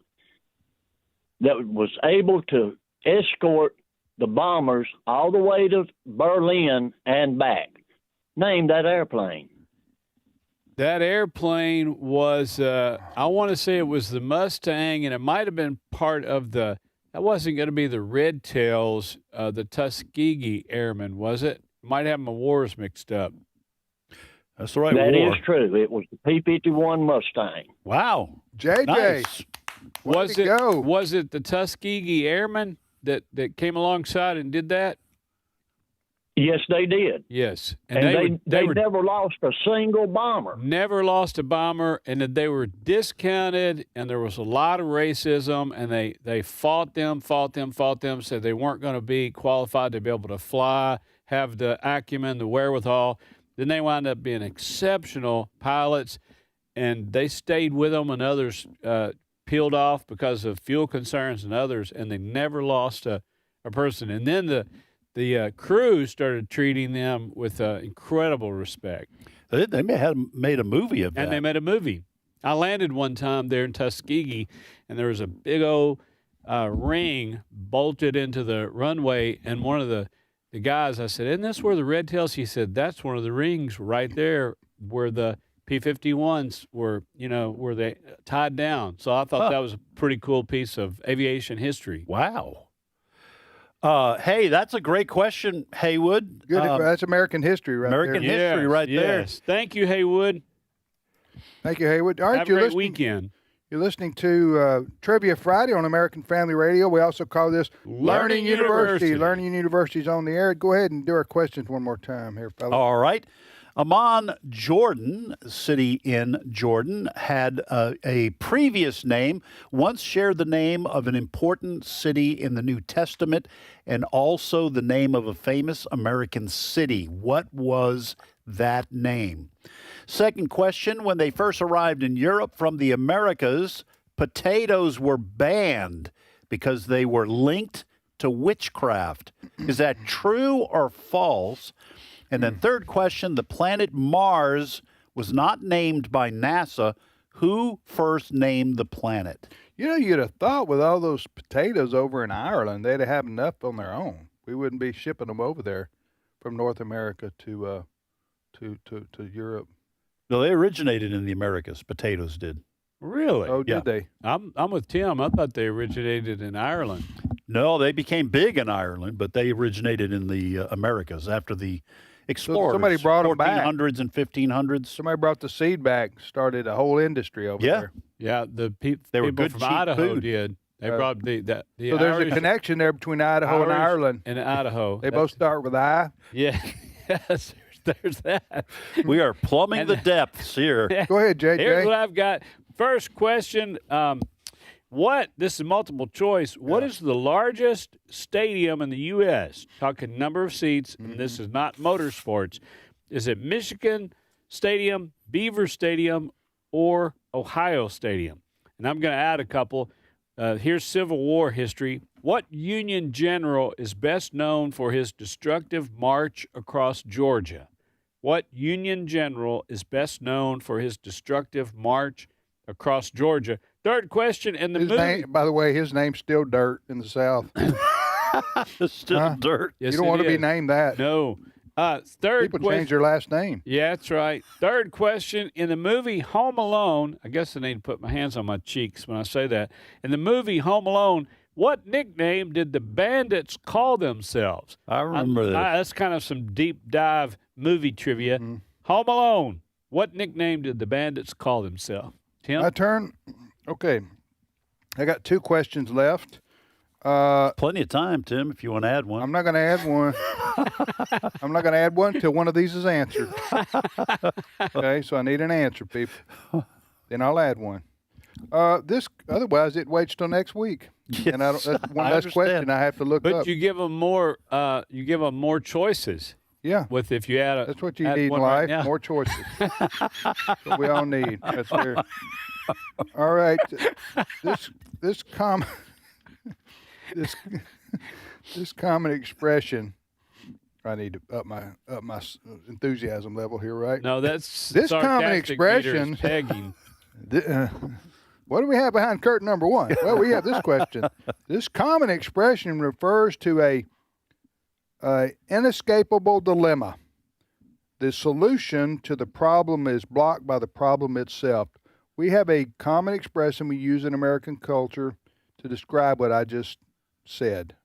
that was able to escort the bombers all the way to Berlin and back. Name that airplane. That airplane was, I want to say it was the Mustang, and it might have been part of that wasn't going to be the Red Tails, the Tuskegee Airmen, was it? Might have my wars mixed up. That's the right That war. is true. It was the P-51 Mustang. Wow. JJ. Nice. Was it the Tuskegee Airmen that came alongside and did that? Yes, they did. Yes. And they never lost a single bomber. Never lost a bomber, and they were discounted, and there was a lot of racism, and they fought them, said they weren't going to be qualified to be able to fly, have the acumen, the wherewithal. Then they wound up being exceptional pilots, and they stayed with them, and others peeled off because of fuel concerns and others, and they never lost a person. And then the crew started treating them with incredible respect. They may have made a movie of that. And they made a movie. I landed one time there in Tuskegee, and there was a big old ring bolted into the runway, and one of the guys, I said, isn't this where the Red Tails? He said, that's one of the rings right there where the P-51s were, where they tied down. So I thought that was a pretty cool piece of aviation history. Wow. Hey, that's a great question, Haywood. Good. That's American history right American there. history right there. Yes. Thank you, Haywood. Thank you, Haywood. All right, Have a great weekend. You're listening to Trivia Friday on American Family Radio. We also call this Learning University. Learning University's on the air. Go ahead and do our questions one more time here, fellas. All right. Amman, Jordan, city in Jordan, had a previous name, once shared the name of an important city in the New Testament, and also the name of a famous American city. What was that name? Second question, when they first arrived in Europe from the Americas, potatoes were banned because they were linked to witchcraft. Is that true or false? And then third question, the planet Mars was not named by NASA. Who first named the planet? You know, you'd have thought with all those potatoes over in Ireland, they'd have enough on their own. We wouldn't be shipping them over there from North America to Europe. No, they originated in the Americas. Potatoes did. Really? Oh, did they? I'm with Tim. I thought they originated in Ireland. No, they became big in Ireland, but they originated in the Americas after the explorers. Somebody brought them back. 1400s and 1500s. Somebody brought the seed back, started a whole industry over there. Yeah, the They were people good, from cheap Idaho food. did. They brought the So there's Irish, a connection there between Idaho and Irish Ireland. and Idaho. They both start with I. Yeah, yes, there's that. We are plumbing And- the depths here. Go ahead, JJ. Here's what I've got. First question. This is multiple choice. What is the largest stadium in the U.S.? Talking number of seats, and this is not motorsports. Is it Michigan Stadium, Beaver Stadium, or Ohio Stadium? And I'm going to add a couple. Here's Civil War history. What Union general is best known for his destructive march across Georgia? What Union general is best known for his destructive march across Georgia? Third question in the His movie. name, by the way, his name's still Dirt in the South. It's still Dirt. Yes, you don't it want to be is. named that. No. Third People question. change their last name. Yeah, that's right. Third question. In the movie Home Alone, I guess I need to put my hands on my cheeks when I say that. In the movie Home Alone, what nickname did the bandits call themselves? I remember that. That's kind of some deep dive movie trivia. Home Alone. What nickname did the bandits call themselves? Tim? My turn. Okay. I got two questions left. Plenty of time, Tim, if you want to add one. I'm not going to add one. I'm not going to add one until one of these is answered. Okay, so I need an answer, people. Then I'll add one. Otherwise, it waits till next week. Yes, And that's one I less understand. question I have to look But up. you give them more. You give them more choices. Yeah, With if you add a. that's what you add need in one right life. now. More choices. That's what we all need. That's fair. All right. This common expression. I need to up my enthusiasm level here, right? No, that's This common sarcastic meter is expression- pegging. What do we have behind curtain number one? Well, we have this question. This common expression refers to a inescapable dilemma. The solution to the problem is blocked by the problem itself. We have a common expression we use in American culture to describe what I just said.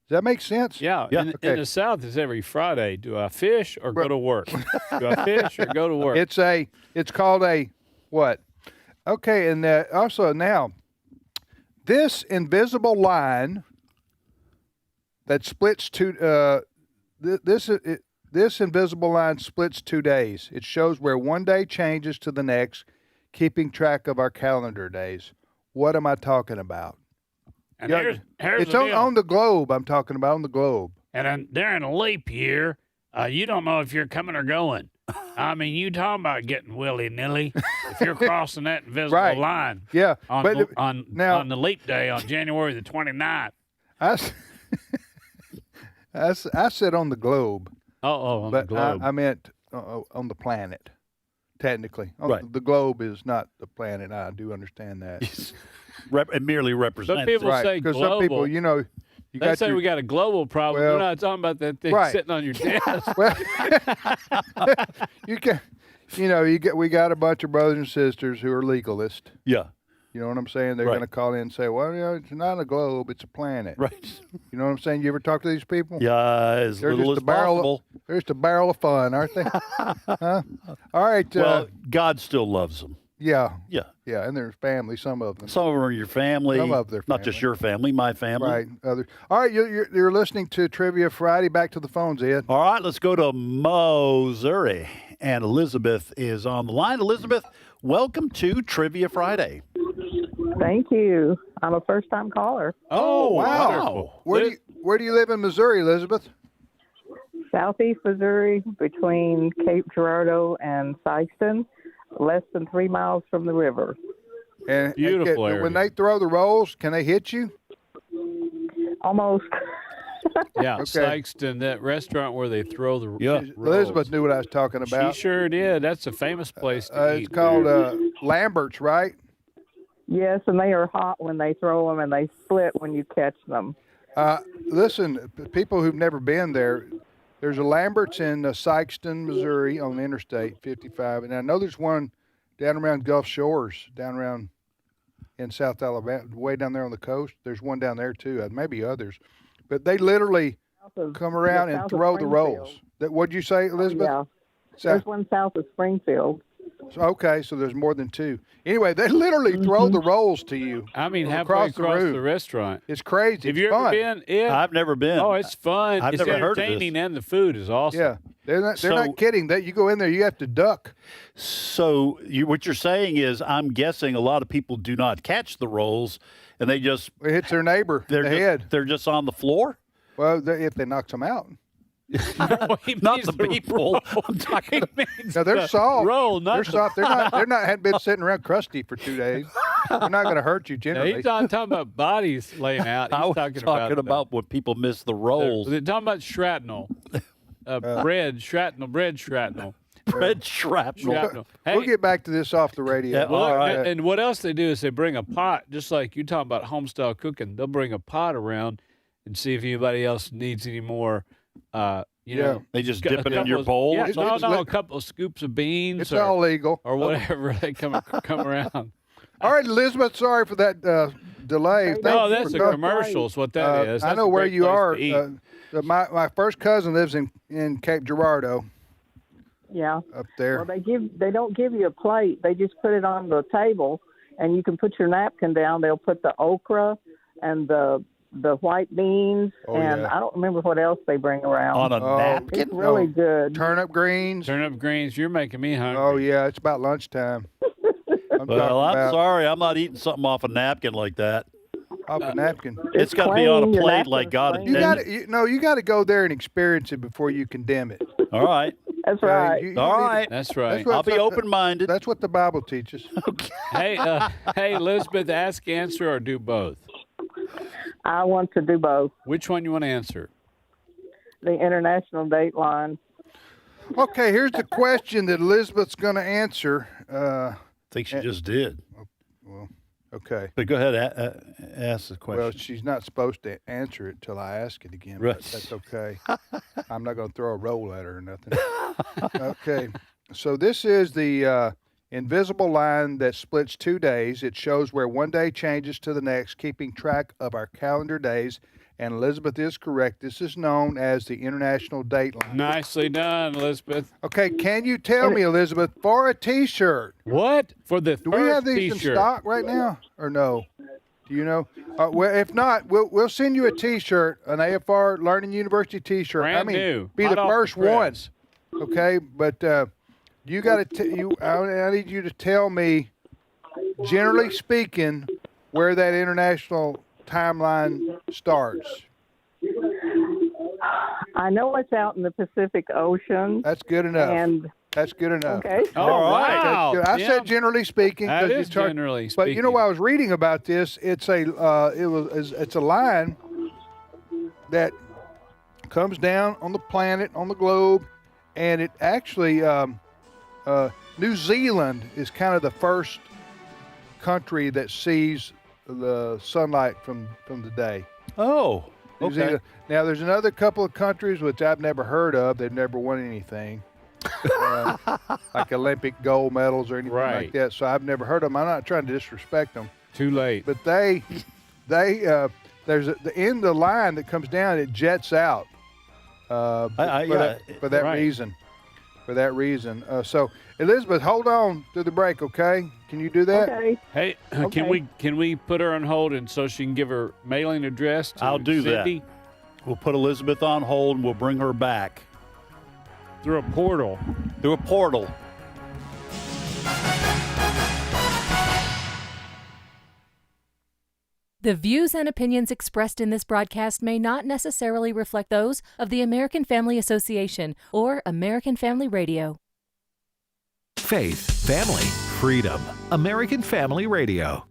Does that make sense? Yeah, in the South, it's every Friday. Do I fish or go to work? Do I fish or go to work? It's called a what? Okay, and also now, this invisible line that splits two. This invisible line splits 2 days. It shows where one day changes to the next, keeping track of our calendar days. What am I talking about? And here's it's the on, deal. on the globe. I'm talking about on the globe. And during a leap year, you don't know if you're coming or going. I mean, you talking about getting willy-nilly if you're crossing that invisible Right. line. Yeah, on, but on the leap day on January the 29th. I said on the globe. On but the globe. I meant on the planet, technically. Right. The globe is not the planet. I do understand that. It merely represents. Some people right. say Because global. some people, you know, They say we got a global problem. Well, We're not talking about that thing right. sitting on your desk. Well, we got a bunch of brothers and sisters who are legalists. Yeah. You know what I'm saying? They're Right. going to call in and say, well, it's not a globe, it's a planet. Right. You know what I'm saying? You ever talk to these people? Yeah, as They're little just as a barrel possible. They're just a barrel of fun, aren't they? Huh? All right. Well, God still loves them. Yeah. Yeah. Yeah, and their family, some of them. Some of them are your family. Some of their Not just family. your family, my family. Right. Others. All right, you're listening to Trivia Friday. Back to the phones, Ed. All right, let's go to Missouri. and Elizabeth is on the line. Elizabeth, welcome to Trivia Friday. Thank you. I'm a first-time caller. Oh, wow. Where do you live in Missouri, Elizabeth? Southeast Missouri, between Cape Girardeau and Sikeston, less than 3 miles from the river. And Beautiful area. When they throw the rolls, can they hit you? Almost. Yeah, Okay. Sikeston, that restaurant where they throw the rolls. Elizabeth knew what I was talking about. She sure did. That's a famous place to eat. It's called Lambert's, right? Yes, and they are hot when they throw them, and they split when you catch them. Listen, people who've never been there, there's a Lambert's in Sikeston, Missouri on Interstate 55. And I know there's one down around Gulf Shores, down around in South Alabama, way down there on the coast. There's one down there, too. Maybe others. But they literally come around and throw the rolls. What'd you say, Elizabeth? Yeah. There's one south of Springfield. Okay, so there's more than two. Anyway, they literally throw the rolls to you. I mean, halfway across the restaurant. It's crazy. Have It's you fun. ever been? I've never been. Oh, it's fun. I've It's never heard of entertaining, this. and the food is awesome. Yeah, they're not kidding. That you go in there, you have to duck. So what you're saying is, I'm guessing a lot of people do not catch the rolls, and they just it hits their neighbor in the head. They're just on the floor. Well, if they knock them out. Not the people. I'm talking. No, they're soft. Roll, not they're soft. They're not hadn't been sitting around crusty for 2 days. They're not going to hurt you No, generally. he's not talking about bodies laying out. He's I was talking about when people miss the rolls. They're talking about shrapnel. Bread shrapnel. Bread shrapnel. We'll get back to this off the radio. Yeah, all right. And what else they do is they bring a pot, just like you talking about home-style cooking. They'll bring a pot around and see if anybody else needs any more. You know, they just dip it in your bowl. Yeah, or something? no, a couple of scoops of beans. It's all legal. or whatever they come around. All right, Elizabeth. Sorry for that delay. No, that's a commercial. Is what that is. I That's know a where great you place are. to eat. My first cousin lives in Cape Girardeau. Yeah. Up there. Well, they don't give you a plate. They just put it on the table, and you can put your napkin down. They'll put the okra and the white beans, and I don't remember what else they bring around. On a napkin? It's really good. Turnip greens. Turnip greens. You're making me hungry. Oh, yeah. It's about lunchtime. I'm sorry. I'm not eating something off a napkin like that. Off a napkin. It's got to be on a plate like God intended. You got to go there and experience it before you condemn it. All right. That's right. All right. That's right. I'll be open-minded. That's what the Bible teaches. Hey, Elizabeth, ask, answer, or do both? I want to do both. Which one you want to answer? The international date line. Okay, here's the question that Elizabeth's going to answer. I think she just did. Well, okay. But go ahead, ask the question. Well, she's not supposed to answer it till I ask it again. Right. But that's okay. I'm not going to throw a roll at her or nothing. Okay. So this is the invisible line that splits 2 days. It shows where one day changes to the next, keeping track of our calendar days. And Elizabeth is correct. This is known as the international date line. Nicely done, Elizabeth. Okay, can you tell me, Elizabeth, for a T-shirt? What? For the Do we have these in stock right now, or no? Do you know? Well, if not, we'll send you a T-shirt, an AFR Learning University T-shirt. Brand new. Be Hot the off the first press. one. Okay, but you got to. I need you to tell me, generally speaking, where that international timeline starts. I know it's out in the Pacific Ocean. That's good enough. And that's good enough. okay. All right. That's good. I said generally speaking. That 'cause is generally But you know, speaking. while I was reading about this, it's a line that comes down on the planet, on the globe, and it actually New Zealand is kind of the first country that sees the sunlight from the day. Oh, New okay. Zealand. Now, there's another couple of countries which I've never heard of. They've never won anything, like Olympic gold medals or anything like Right. that. So I've never heard of them. I'm not trying to disrespect them. Too late. But there's the end of the line that comes down. It jets out for that Right. reason. For that reason. So Elizabeth, hold on to the break, okay? Can you do that? Okay. Hey, can we put her on hold and so she can give her mailing address to I'll do Cindy? that. We'll put Elizabeth on hold and we'll bring her back. Through a portal. Through a portal. The views and opinions expressed in this broadcast may not necessarily reflect those of the American Family Association or American Family Radio. Faith, family, freedom. American Family Radio.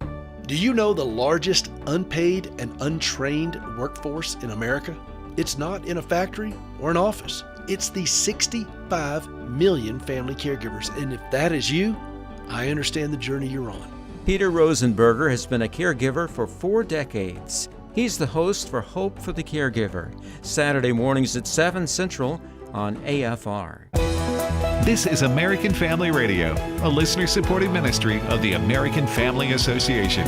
Do you know the largest unpaid and untrained workforce in America? It's not in a factory or an office. It's the 65 million family caregivers. And if that is you, I understand the journey you're on. Peter Rosenberger has been a caregiver for 4 decades. He's the host for Hope for the Caregiver, Saturday mornings at 7 Central on AFR. This is American Family Radio, a listener-supported ministry of the American Family Association.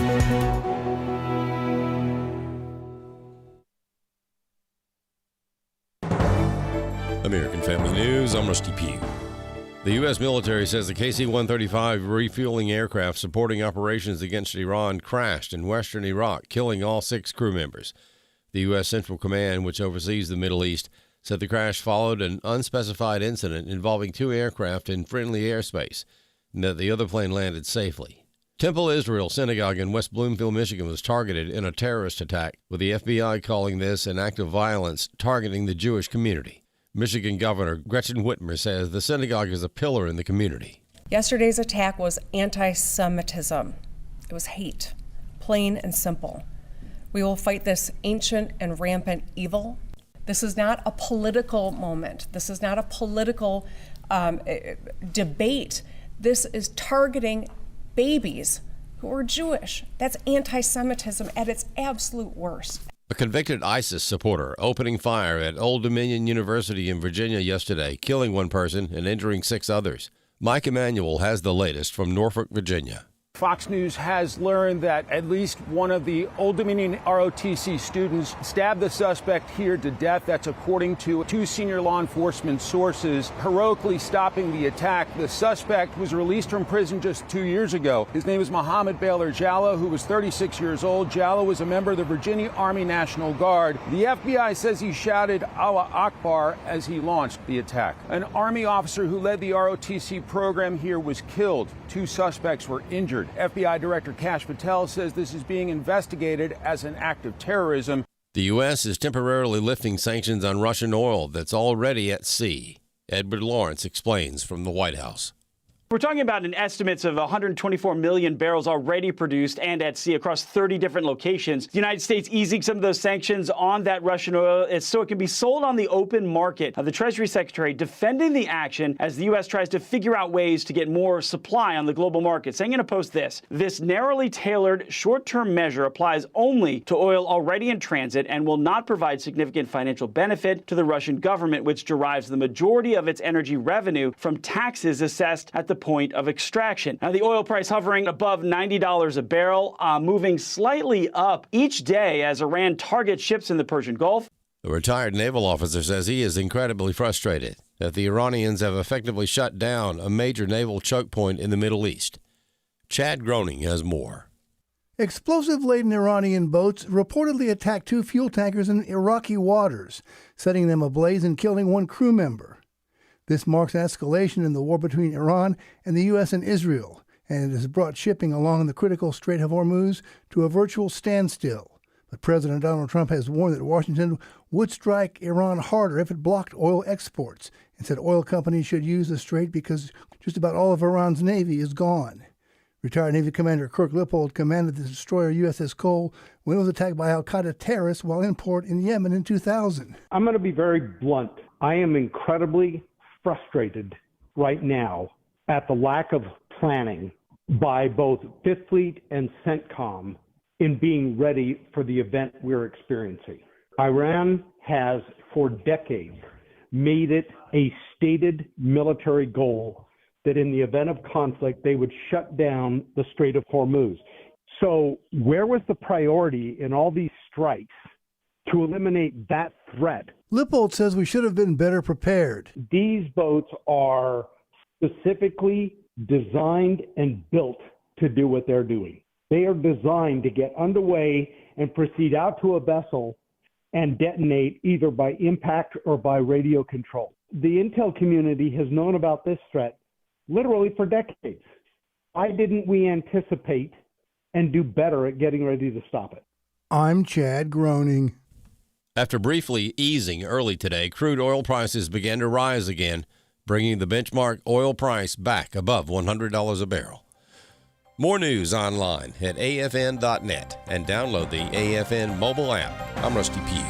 American Family News, I'm Rusty Pugh. The U.S. military says the KC-135 refueling aircraft supporting operations against Iran crashed in western Iraq, killing all 6 crew members. The U.S. Central Command, which oversees the Middle East, said the crash followed an unspecified incident involving 2 aircraft in friendly airspace, and that the other plane landed safely. Temple Israel Synagogue in West Bloomfield, Michigan was targeted in a terrorist attack, with the FBI calling this an act of violence targeting the Jewish community. Michigan Governor Gretchen Whitmer says the synagogue is a pillar in the community. Yesterday's attack was anti-Semitism. It was hate, plain and simple. We will fight this ancient and rampant evil. This is not a political moment. This is not a political debate. This is targeting babies who are Jewish. That's anti-Semitism at its absolute worst. A convicted ISIS supporter opening fire at Old Dominion University in Virginia yesterday, killing 1 person and injuring 6 others. Mike Emanuel has the latest from Norfolk, Virginia. Fox News has learned that at least one of the Old Dominion ROTC students stabbed the suspect here to death. That's according to 2 senior law enforcement sources heroically stopping the attack. The suspect was released from prison just 2 years ago. His name is Mohammed Baylor Jallow, who was 36 years old. Jallow was a member of the Virginia Army National Guard. The FBI says he shouted Allah Akbar as he launched the attack. An Army officer who led the ROTC program here was killed. 2 suspects were injured. FBI Director Kash Patel says this is being investigated as an act of terrorism. The U.S. is temporarily lifting sanctions on Russian oil that's already at sea. Edward Lawrence explains from the White House. We're talking about an estimates of 124 million barrels already produced and at sea across 30 different locations. The United States easing some of those sanctions on that Russian oil so it can be sold on the open market. The Treasury Secretary defending the action as the U.S. tries to figure out ways to get more supply on the global market, saying in a post this narrowly tailored short-term measure applies only to oil already in transit and will not provide significant financial benefit to the Russian government, which derives the majority of its energy revenue from taxes assessed at the point of extraction. Now, the oil price hovering above $90 a barrel, moving slightly up each day as Iran targets ships in the Persian Gulf. The retired naval officer says he is incredibly frustrated that the Iranians have effectively shut down a major naval choke point in the Middle East. Chad Groening has more. Explosive-laden Iranian boats reportedly attacked 2 fuel tankers in Iraqi waters, setting them ablaze and killing 1 crew member. This marks escalation in the war between Iran and the U.S. and Israel, and it has brought shipping along the critical Strait of Hormuz to a virtual standstill. But President Donald Trump has warned that Washington would strike Iran harder if it blocked oil exports, and said oil companies should use the strait because just about all of Iran's navy is gone. Retired Navy Commander Kirk Lippold commanded the destroyer USS Cole when it was attacked by al-Qaeda terrorists while in port in Yemen in 2000. I'm going to be very blunt. I am incredibly frustrated right now at the lack of planning by both Fifth Fleet and CENTCOM in being ready for the event we're experiencing. Iran has, for decades, made it a stated military goal that in the event of conflict, they would shut down the Strait of Hormuz. So where was the priority in all these strikes to eliminate that threat? Lippold says we should have been better prepared. These boats are specifically designed and built to do what they're doing. They are designed to get underway and proceed out to a vessel and detonate either by impact or by radio control. the intel community has known about this threat literally for decades. Why didn't we anticipate and do better at getting ready to stop it? I'm Chad groaning. After briefly easing early today, crude oil prices began to rise again, bringing the benchmark oil price back above $100 a barrel. More news online at afn.net and download the AFN mobile app. I'm Rusty Pugh.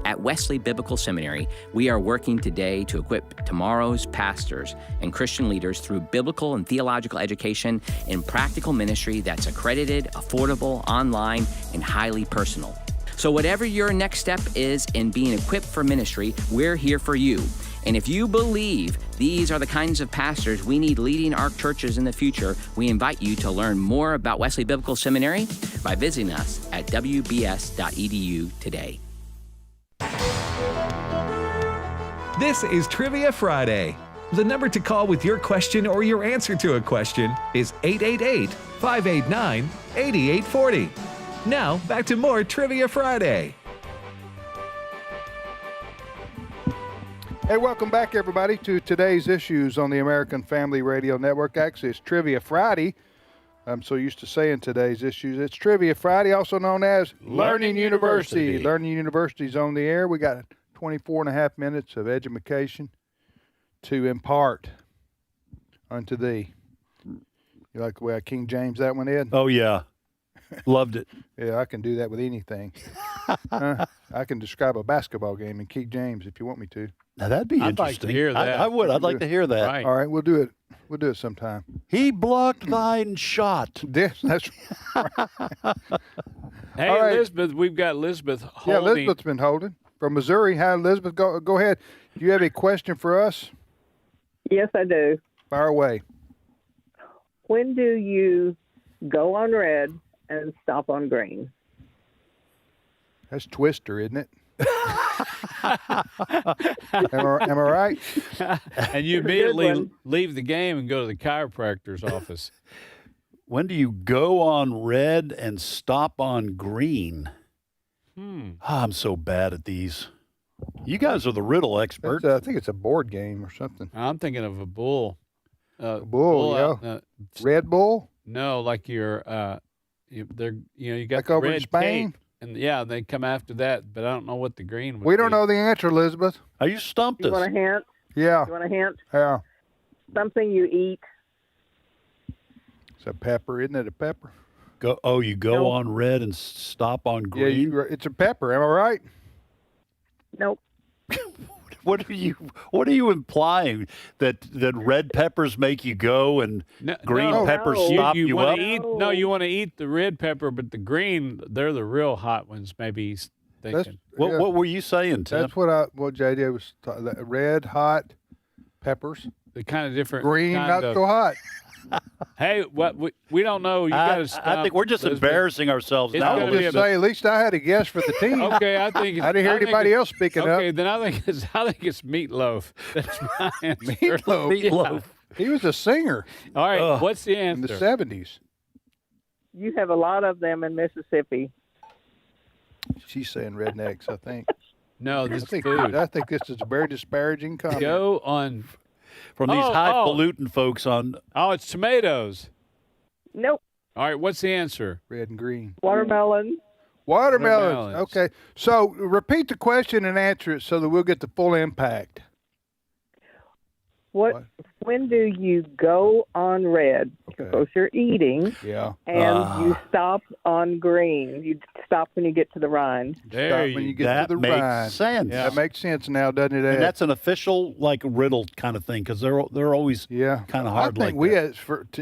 At Wesley Biblical Seminary, we are working today to equip tomorrow's pastors and Christian leaders through biblical and theological education in practical ministry that's accredited, affordable, online, and highly personal. So whatever your next step is in being equipped for ministry, we're here for you. And if you believe these are the kinds of pastors we need leading our churches in the future, we invite you to learn more about Wesley Biblical Seminary by visiting us at wbs.edu today. This is Trivia Friday. The number to call with your question or your answer to a question is 888-589-8840. Now, back to more Trivia Friday. Hey, welcome back, everybody, to today's issues on the American Family Radio Network. Actually, it's Trivia Friday. I'm so used to saying today's issues. It's Trivia Friday, also known as Learning University. Learning University's on the air. We got 24 and a half minutes of education to impart unto thee. You like the way I King James that one, Ed? Oh, yeah. Loved it. Yeah, I can do that with anything. I can describe a basketball game in King James if you want me to. Now, that'd be interesting. I'd like to hear that. I would. I'd like to hear that. Right. All right, we'll do it. We'll do it sometime. He blocked thine shot. Yes, that's right. Hey, All right. Elizabeth, we've got Elizabeth holding. Yeah, Elizabeth's been holding. From Missouri. Hi, Elizabeth. Go ahead. Do you have a question for us? Yes, I do. Fire away. When do you go on red and stop on green? That's Twister, isn't it? Am I right? And you immediately leave the game and go to the chiropractor's office. When do you go on red and stop on green? I'm so bad at these. You guys are the riddle experts. I think it's a board game or something. I'm thinking of a bull. A bull, yeah. Red Bull? No, like you got like the over red in Spain? tape, and yeah, they come after that, but I don't know what the green would We don't be. know the answer, Elizabeth. Are you stumped You us? want a hint? Yeah. You want a hint? Yeah. Something you eat. It's a pepper, isn't it? A pepper? You go on red and stop on green? Yeah, it's a pepper. Am I right? Nope. What are you implying? That red peppers make you go and green peppers stop you up? You want to eat the red pepper, but the green, they're the real hot ones, maybe he's thinking. What were you saying, Tim? That's what JJ was talking about. Red, hot peppers. The kind of different green, not so hot. Hey, what we don't know. You got to stop. I think we're just embarrassing ourselves now. I would just say, at least I had a guess for the team. Okay, I think I didn't hear anybody else speaking up. Okay, then I think it's meatloaf. That's my answer. Meatloaf. He was a singer. All right, what's the answer? In the 70s. You have a lot of them in Mississippi. She's saying rednecks, I think. No, this is food. I think this is a very disparaging comment. Go on. From these highfalutin folks on. Oh, it's tomatoes. Nope. All right, what's the answer? Red and green. Watermelon. Watermelons. Okay. So repeat the question and answer it so that we'll get the full impact. When do you go on red? Because you're eating. Yeah. And you stop on green. You stop when you get to the rind. When you get to the rind. That makes sense. That makes sense now, doesn't it, Ed? And that's an official riddle kind of thing because they're always kind of hard. I think we had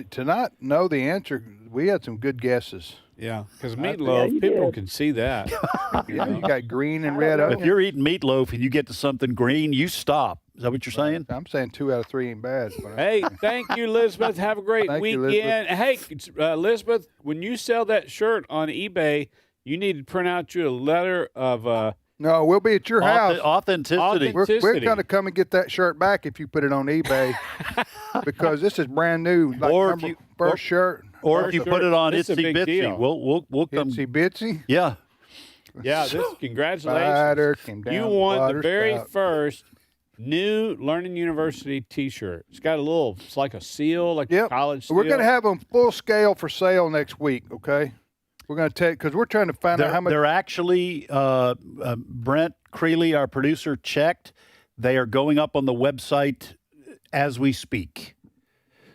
to not know the answer. We had some good guesses. Yeah, because meatloaf, people can see that. You got green and red. If you're eating meatloaf and you get to something green, you stop. Is that what you're saying? I'm saying 2 out of 3 ain't bad. Hey, thank you, Elizabeth. Have a great weekend. Hey, Elizabeth, when you sell that shirt on eBay, you need to print out you a letter of No, we'll be at your house. Authenticity. We're going to come and get that shirt back if you put it on eBay because this is brand new. First shirt. Or if you put it on Itsy Bitsy, we'll come. Itsy Bitsy? Yeah. Yeah, congratulations. Spider came down You won the water very spout. first new Learning University T-shirt. It's got it's like a seal, like a college seal. We're going to have them full scale for sale next week, okay? We're going to take, because we're trying to find out how much. They're actually, Brent Creeley, our producer, checked. They are going up on the website as we speak.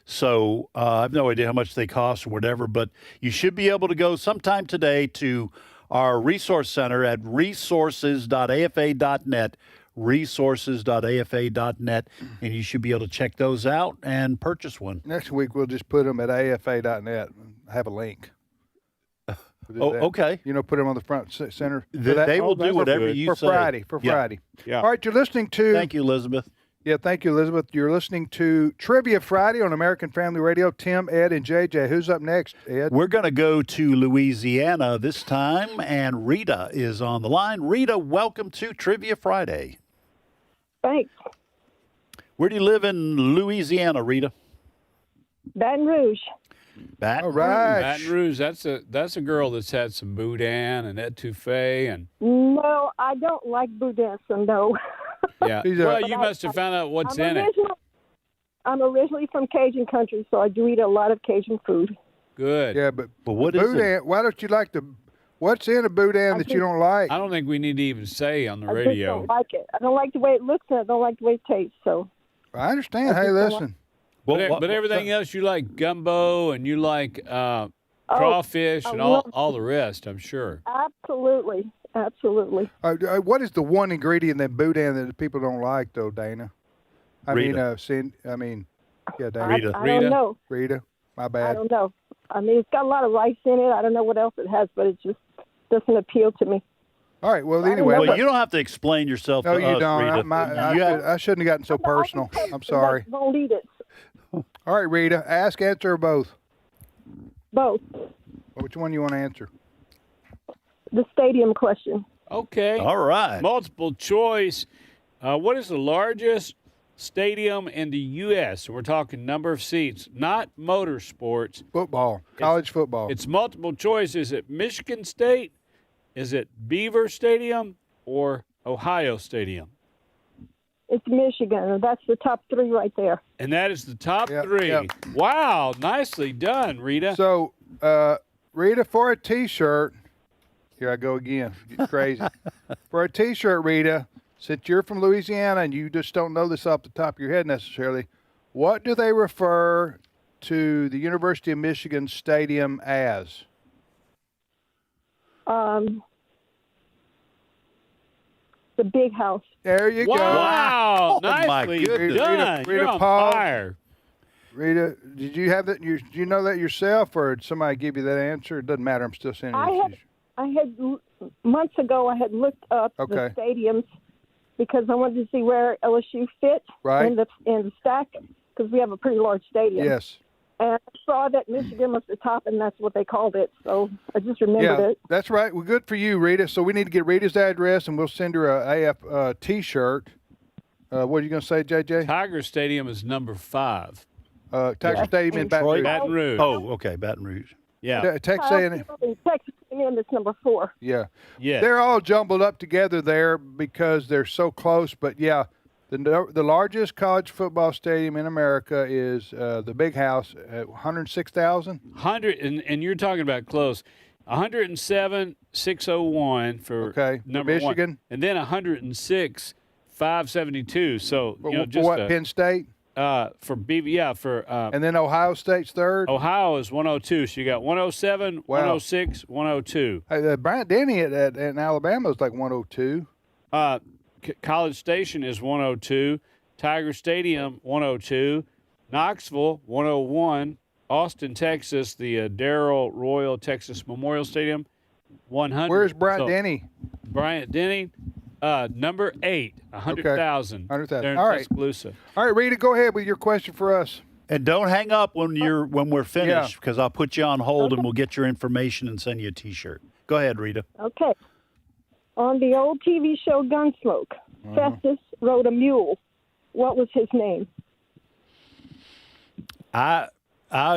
So I have no idea how much they cost or whatever, but you should be able to go sometime today to our resource center at resources.afa.net, resources.afa.net, and you should be able to check those out and purchase one. Next week, we'll just put them at afa.net and have a link. Oh, okay. Put them on the front center. They will do whatever you say. For Friday. Yeah. All right, you're listening to... Thank you, Elizabeth. Yeah, thank you, Elizabeth. You're listening to Trivia Friday on American Family Radio. Tim, Ed, and JJ. Who's up next, Ed? We're going to go to Louisiana this time, and Rita is on the line. Rita, welcome to Trivia Friday. Thanks. Where do you live in Louisiana, Rita? Baton Rouge. Baton Rouge. Baton Rouge. That's a girl that's had some boudin and etouffee and. No, I don't like boudin, so no. Yeah. Well, you must have found out what's in it. I'm originally from Cajun country, so I do eat a lot of Cajun food. Good. Yeah, but what is boudin? Why don't you like what's in a boudin that you don't like? I don't think we need to even say on the I radio. just don't like it. I don't like the way it looks, and I don't like the way it tastes. So. I understand. Hey, listen. But everything else, you like gumbo and you like crawfish and all the rest, I'm sure. Absolutely. Absolutely. What is the one ingredient in boudin that people don't like, though, Dana? Rita. Yeah, Dana. I don't know. Rita, my bad. I don't know. I mean, it's got a lot of rice in it. I don't know what else it has, but it just doesn't appeal to me. All right. Well, anyway. Well, you don't have to explain yourself to us, you don't. Rita. I shouldn't have gotten so personal. I'm sorry. Won't eat it. All right, Rita. Ask, answer, or both? Both. Which one you want to answer? The stadium question. Okay. All right. Multiple choice. What is the largest stadium in the U.S.? We're talking number of seats, not motorsports. Football. College football. It's multiple choice. Is it Michigan State? Is it Beaver Stadium or Ohio Stadium? It's Michigan. That's the top three right there. And that is the top three. Yep. Wow. Nicely done, Rita. So, Rita, for a T-shirt, here I go again. Get crazy. For a T-shirt, Rita, since you're from Louisiana and you just don't know this off the top of your head necessarily, what do they refer to the University of Michigan Stadium as? The Big House. There you go. Wow. Nicely my goodness. done. You're on fire. Rita, did you have that? Do you know that yourself, or did somebody give you that answer? It doesn't matter. I'm still sending you. I had months ago. I had looked up the stadiums because I wanted to see where LSU fit in the stack because we have a pretty large stadium. Yes. And I saw that Michigan was the top, and that's what they called it. So I just remembered it. That's right. Well, good for you, Rita. So we need to get Rita's address, and we'll send her a AF T-shirt. What are you going to say, JJ? Tiger Stadium is number 5. Tiger Stadium in Baton Rouge. Baton Rouge. Oh, okay, Baton Rouge. Yeah. Texas A&M is number 4. Yeah. Yeah. They're all jumbled up together there because they're so close. But, yeah, the largest college football stadium in America is the Big House at 106,000. And you're talking about close. 107,601 for number Michigan. 1. And then 106,572. So, for what, Penn State? For BB, and then Ohio State's third. Ohio is 102. So you got 107, 106, 102. Bryant Denny at Alabama is like 102. College Station is 102. Tiger Stadium 102. Knoxville 101. Austin, Texas, the Darrell Royal Texas Memorial Stadium 100. Where's Bryant Denny? Bryant Denny. Number 8, 100,000. 100,000. All right. Tuscaloosa. All right, Rita, go ahead with your question for us. And don't hang up when we're finished because I'll put you on hold and we'll get your information and send you a T-shirt. Go ahead, Rita. Okay. On the old TV show Gunsmoke, Festus rode a mule. What was his name? I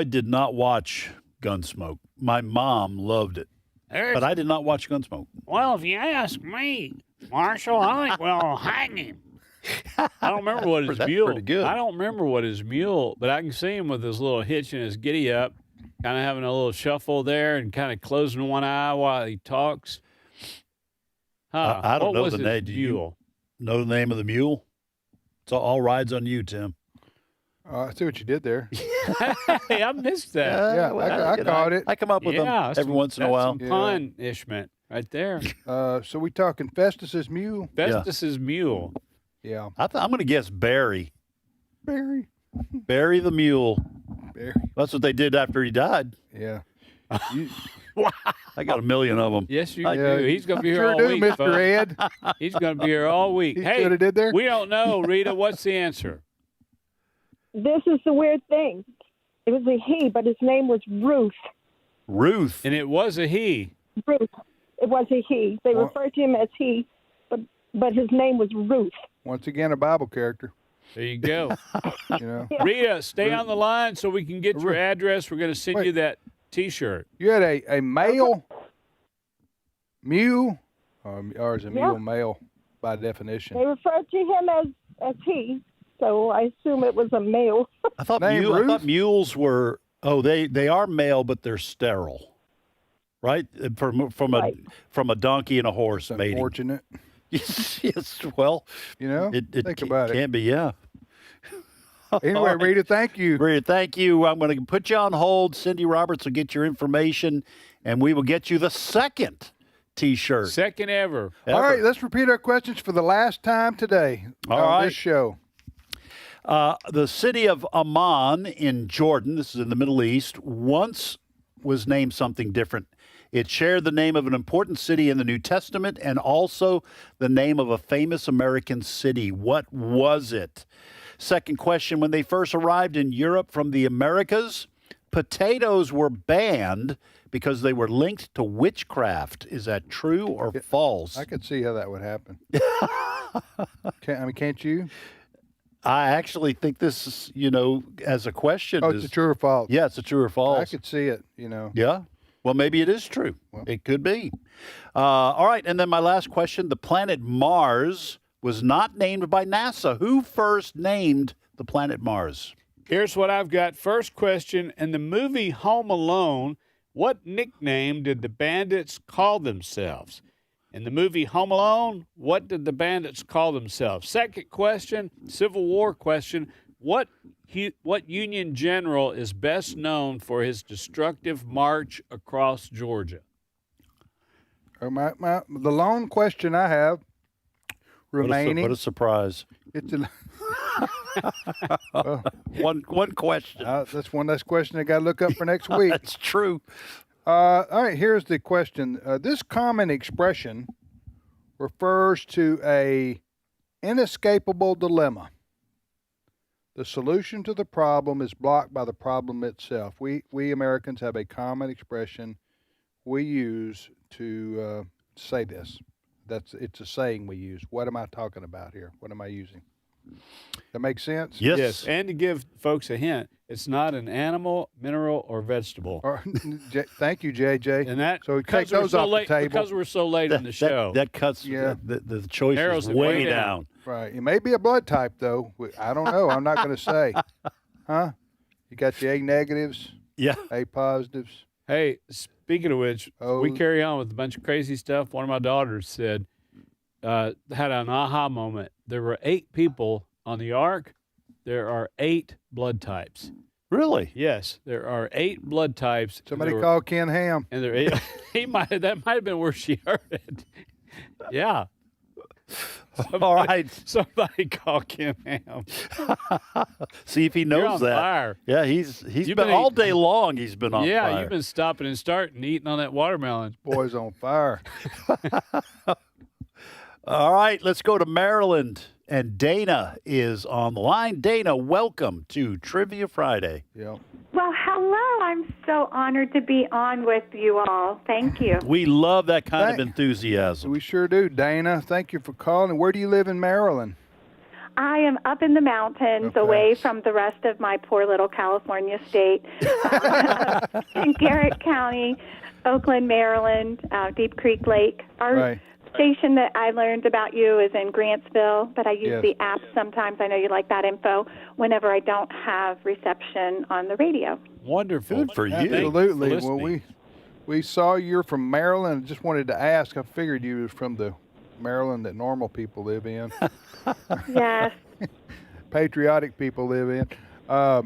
did not watch Gunsmoke. My mom loved it. But I did not watch Gunsmoke. Well, if you ask me, Marshall, I think we'll hang him. I don't remember what his That's mule. pretty good. I don't remember what his mule, but I can see him with his little hitch and his giddy up, kind of having a little shuffle there and kind of closing one eye while he talks. I don't what know was the his name. Do you mule? know the name of the mule? It's all rides on you, Tim. I see what you did there. Hey, I missed that. Yeah, I caught it. I come up with them every once in a while. Some punishment right there. So we talking Festus's mule? Festus's mule. Yeah. I'm going to guess Barry. Barry. Barry the mule. Barry. That's what they did after he died. Yeah. I got a million of them. Yes, you do. He's going to be here Sure all do, week, Mr. folks. Ed. He's going to be here all week. He Hey, shoulda did there. we don't know, Rita. What's the answer? This is the weird thing. It was a he, but his name was Ruth. Ruth. And it was a he. Ruth. It was a he. They referred to him as he, but his name was Ruth. Once again, a Bible character. There you go. You know. Rita, stay on the line so we can get your address. We're going to send you that T-shirt. You had a male mule, or is a mule male by definition? They referred to him as he, so I assume it was a male. I thought mules were. Oh, they are male, but they're sterile, right? From a donkey and a horse mating. Unfortunate. Yes. Well, you know, think about it. Can be, yeah. Anyway, Right. Rita, thank you. Rita, thank you. I'm going to put you on hold. Cindy Roberts will get your information, and we will get you the second T-shirt. Second ever. All right, let's repeat our questions for the last time today on this show. The city of Amman in Jordan, this is in the Middle East, once was named something different. It shared the name of an important city in the New Testament and also the name of a famous American city. What was it? Second question, when they first arrived in Europe from the Americas, potatoes were banned because they were linked to witchcraft. Is that true or false? I could see how that would happen. Can't you? I actually think this is, as a question. Oh, it's a true or false? Yeah, it's a true or false. I could see it, Yeah? Well, maybe it is true. It could be. All right, and then my last question. The planet Mars was not named by NASA. Who first named the planet Mars? Here's what I've got. First question. In the movie Home Alone, what nickname did the bandits call themselves? In the movie Home Alone, what did the bandits call themselves? Second question, Civil War question. What Union general is best known for his destructive march across Georgia? The lone question I have remaining. What a surprise. It's one question. That's one less question I got to look up for next week. That's true. All right, here's the question. This common expression refers to a inescapable dilemma. The solution to the problem is blocked by the problem itself. We Americans have a common expression we use to say this. It's a saying we use. What am I talking about here? What am I using? That makes sense? Yes. And to give folks a hint, it's not an animal, mineral, or vegetable. Thank you, JJ. And that so take those off the table. Because we're so late in the show. That cuts the choices way down. Right. It may be a blood type, though. I don't know. I'm not going to say. Huh? You got the A negatives? Yeah. A positives? Hey, speaking of which, we carry on with a bunch of crazy stuff. One of my daughters said, had an aha moment. There were 8 people on the ark. There are 8 blood types. Really? Yes, there are 8 blood types. Somebody call Ken Ham. And that might have been where she heard it. Yeah. All right. Somebody call Ken Ham. See if he knows You're on that. Fire. Yeah, he's been all day long. He's been on fire. Yeah, you've been stopping and starting, eating on that watermelon. Boy's on fire. All right, let's go to Maryland. And Dana is on the line. Dana, welcome to Trivia Friday. Yeah. Well, hello. I'm so honored to be on with you all. Thank you. We love that kind of enthusiasm. We sure do, Dana. Thank you for calling. Where do you live in Maryland? I am up in the mountains, away from the rest of my poor little California state, in Garrett County, Oakland, Maryland, Deep Creek Lake. Our station that I learned about you is in Grantsville, but I use the app sometimes. I know you like that info whenever I don't have reception on the radio. Wonderful. Good for you. Absolutely. Well, we saw you're from Maryland. Just wanted to ask. I figured you was from the Maryland that normal people live in. Yes. Patriotic people live in. All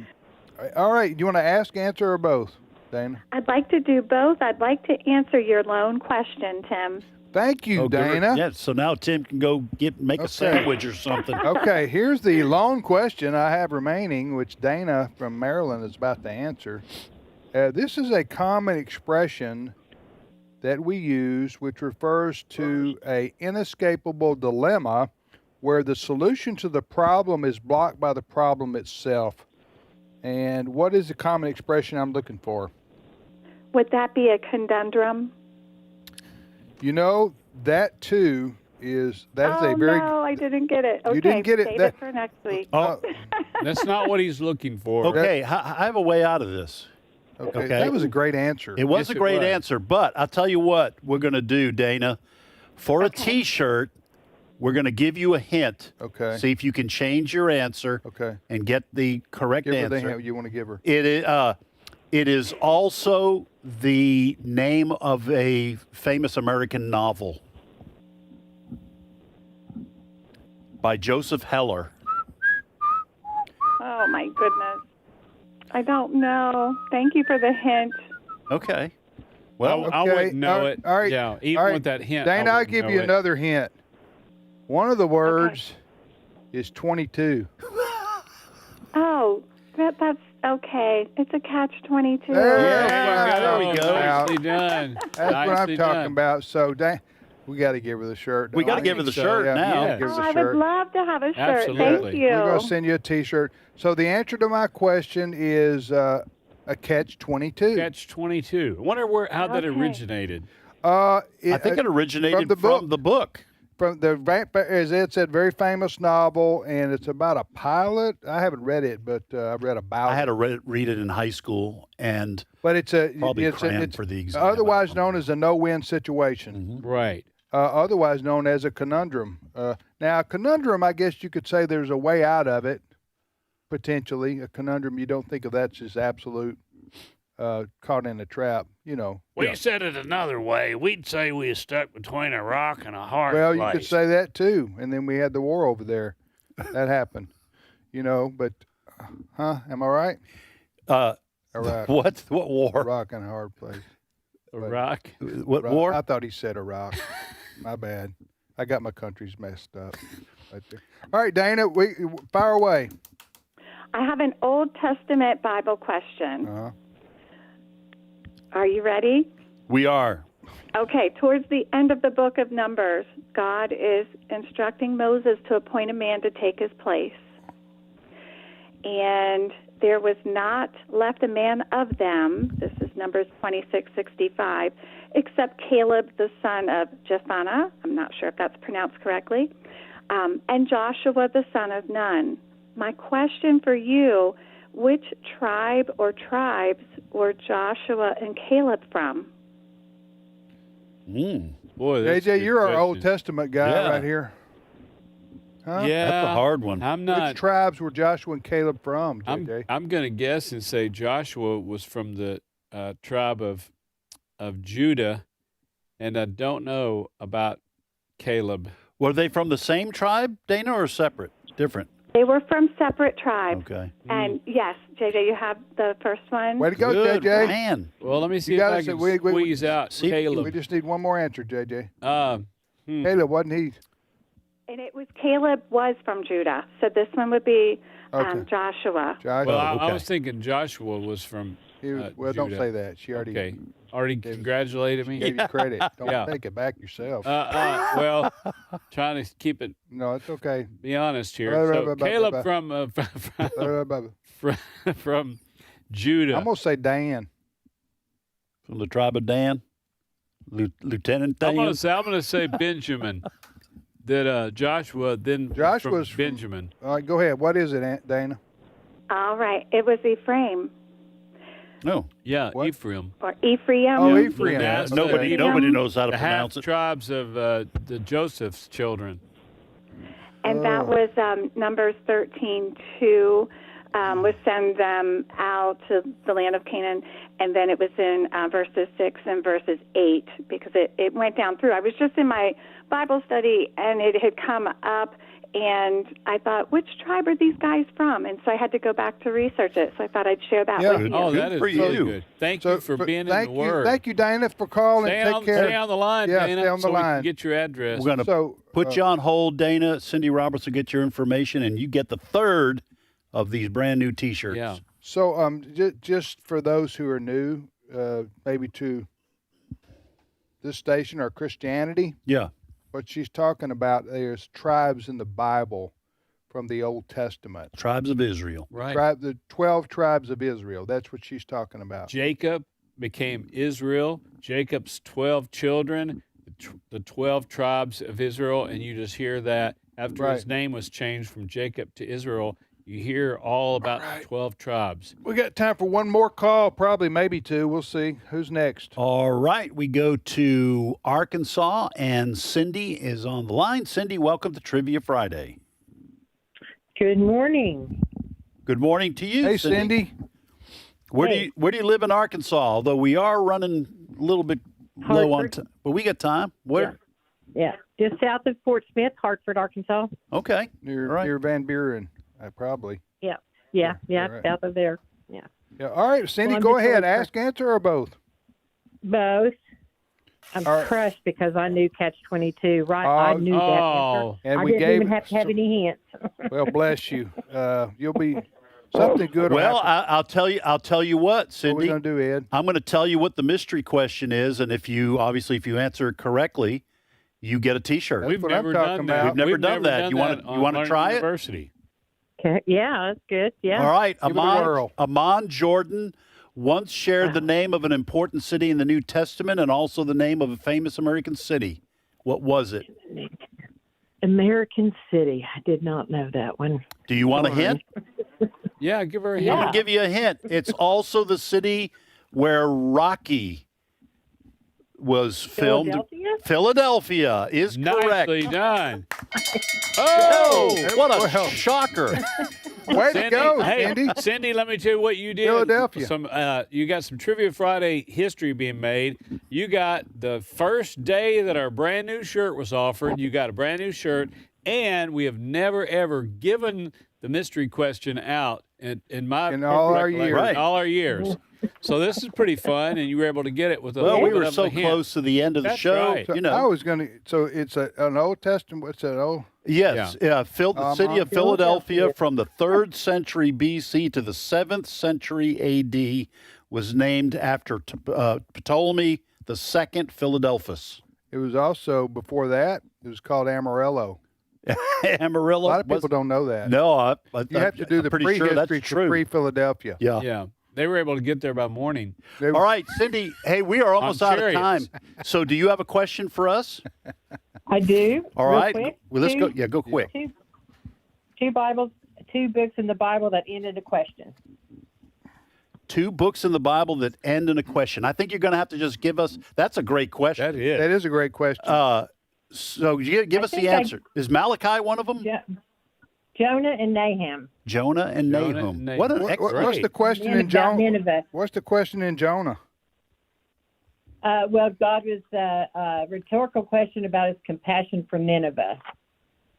right. Do you want to ask, answer, or both, Dana? I'd like to do both. I'd like to answer your lone question, Tim. Thank you, Dana. Yeah, so now Tim can go make a sandwich or something. Okay, here's the lone question I have remaining, which Dana from Maryland is about to answer. This is a common expression that we use, which refers to an inescapable dilemma where the solution to the problem is blocked by the problem itself. And what is the common expression I'm looking for? Would that be a conundrum? You know, that too is a very. No, I didn't get it. Okay, you didn't get it. Save it for next week. Oh, that's not what he's looking for. Okay, I have a way out of this. Okay, that was a great answer. It was a great answer, but I'll tell you what we're going to do, Dana. For a T-shirt, we're going to give you a hint. Okay. See if you can change your answer. Okay. And get the correct Give her answer. the hint you want to give her. It is also the name of a famous American novel by Joseph Heller. Oh, my goodness. I don't know. Thank you for the hint. Okay. Well, I wouldn't know it. All right. Yeah, even with that hint. Dana, I I'll give you another hint. One of the words is 22. Oh, that's okay. It's a catch-22. There we go. Nicely done. That's what I'm talking about. So, we got to give her the shirt. We got to give her the shirt now. Give her the I shirt. would love to have a shirt. Absolutely. Thank you. We're going to send you a T-shirt. So the answer to my question is a catch-22. Catch-22. I wonder how that originated. I think it originated from the book. From the, as Ed said, very famous novel, and it's about a pilot. I haven't read it, but I've read about it. I had to read it in high school, but it's probably crammed for the exam. Otherwise known as a no-win situation. Mm-hmm. Right. Otherwise known as a conundrum. Now, a conundrum, I guess you could say there's a way out of it, potentially. A conundrum, you don't think of that as absolute caught in a trap, you know. We said it another way. We'd say we were stuck between a rock and a hard place. Well, place. You could say that too. And then we had the war over there. That happened, you know. But, am I right? All right. What war? A rock and a hard place. A rock? What war? I thought he said Iraq. My bad. I got my countries messed up. Right there. All right, Dana, fire away. I have an Old Testament Bible question. Uh-huh. Are you ready? We are. Okay, towards the end of the book of Numbers, God is instructing Moses to appoint a man to take his place. And there was not left a man of them, this is Numbers 26:65, except Caleb the son of Jephunneh, I'm not sure if that's pronounced correctly, and Joshua the son of Nun. My question for you, which tribe or tribes were Joshua and Caleb from? Boy, JJ, you're our Old Testament guy right here. Huh? Yeah, that's a hard one. I'm not. Which tribes were Joshua and Caleb from, JJ? I'm going to guess and say Joshua was from the tribe of Judah, and I don't know about Caleb. Were they from the same tribe, Dana, or separate? Different? They were from separate tribes. Okay. And yes, JJ, you have the first one. Way to go, Good JJ. Man. Well, let me see if I can squeeze out Caleb. We just need one more answer, JJ. Hmm. Caleb, wasn't he? And it was Caleb was from Judah, so this one would be Joshua. Well, I was thinking Joshua was from well, Judah. don't say that. She already congratulated me. Gave you credit. Don't take it back yourself. Well, trying to keep it. No, it's okay. Be honest here. So Caleb from Judah. I'm gonna say Dan. From the tribe of Dan, Lieutenant Dan. I'm gonna say Benjamin. That Joshua's from Benjamin. All right, go ahead. What is it, Dana? All right, it was Ephraim. No. Yeah, What? Ephraim. Or Ephraim. Oh, Ephraim. Yeah, Okay. Nobody knows how to the pronounce half it. tribes of the Joseph's children. And that was Numbers 13:2. Was send them out to the land of Canaan, and then it was in verses 6 and verses 8 because it went down through. I was just in my Bible study, and it had come up, and I thought, which tribe are these guys from? And so I had to go back to research it. So I thought I'd share that with you. Oh, that is Good for really you. good. Thank you for being in the Word. Thank you, Dana, for calling. Take care. Stay on the line, Yeah, Dana, stay on the so we line. can get your address. We're going to put you on hold, Dana. Cindy Roberts will get your information, and you get the third of these brand new T-shirts. Yeah. So, just for those who are new, maybe to this station or Christianity. Yeah. What she's talking about, there's tribes in the Bible from the Old Testament. Tribes of Israel. Right. The 12 tribes of Israel. That's what she's talking about. Jacob became Israel. Jacob's 12 children, the 12 tribes of Israel, and you just hear that after his name was changed from Jacob to Israel. You hear all about the 12 tribes. We got time for one more call, probably maybe two. We'll see. Who's next? All right. We go to Arkansas, and Cindy is on the line. Cindy, welcome to Trivia Friday. Good morning. Good morning to you, Hey, Cindy. Where do you live in Arkansas? Although we are running a little bit low on time, but we got time. Where? Yeah, just south of Fort Smith, Hartford, Arkansas. Okay. Near Van Buren, probably. Yeah, right. south of there. Yeah. Yeah. All right, Cindy, Well, go I'm ahead. just Ask, answer, or both. Both. I'm crushed because I knew Catch-22. Right, I knew that answer. And I we didn't gave even have to have any hints. Well, bless you. You'll be something good. Well, I'll tell you what, Cindy. What are we going to do, Ed? I'm going to tell you what the mystery question is, and if you answer it correctly, you get a T-shirt. We've never done that. We've never done that. You want to try University. Okay. Yeah, that's good. Yeah. All right. Give it a whirl. Amon Jordan once shared the name of an important city in the New Testament and also the name of a famous American city. What was it? American City. I did not know that one. Do you want a hint? Yeah, give her a I'm hint. going to give you a hint. It's also the city where Rocky was filmed. Philadelphia is correct. Nicely done. Oh, what a shocker. Way to go, hey, Cindy. Cindy, let me tell you what you did. Philadelphia. You got some Trivia Friday history being made. You got the first day that our brand new shirt was offered. You got a brand new shirt, and we have never, ever given the mystery question out in all our years. In all our years. So this is pretty fun, and you were able to get it with a Well, little we bit were of so a hint. close to the end of the That's show. right. So I was going to. So it's an Old Testament. What's that? Oh, yes. Yeah. The city of Philadelphia from the 3rd century BC to the 7th century AD was named after Ptolemy II Philadelphus. It was also before that. It was called Amarillo. Amarillo. A lot of people don't know that. No, you have to do the pretty sure that's prehistory true. to pre-Philadelphia. Yeah. They were able to get there by morning. All right, Cindy. Hey, we are almost out of time. So, do you have a question for us? I do. All Real right. quick. Well, let's go. Yeah, go quick. Two books in the Bible that ended a question. 2 books in the Bible that end in a question. I think you're going to have to just give us. That's a great question. That is. That is a great question. So, give us the answer. Is Malachi one of them? Jonah and Nahum. Jonah and Nahum. What an What's the question in Jonah? What's the question in Jonah? Well, God was a rhetorical question about his compassion for Nineveh.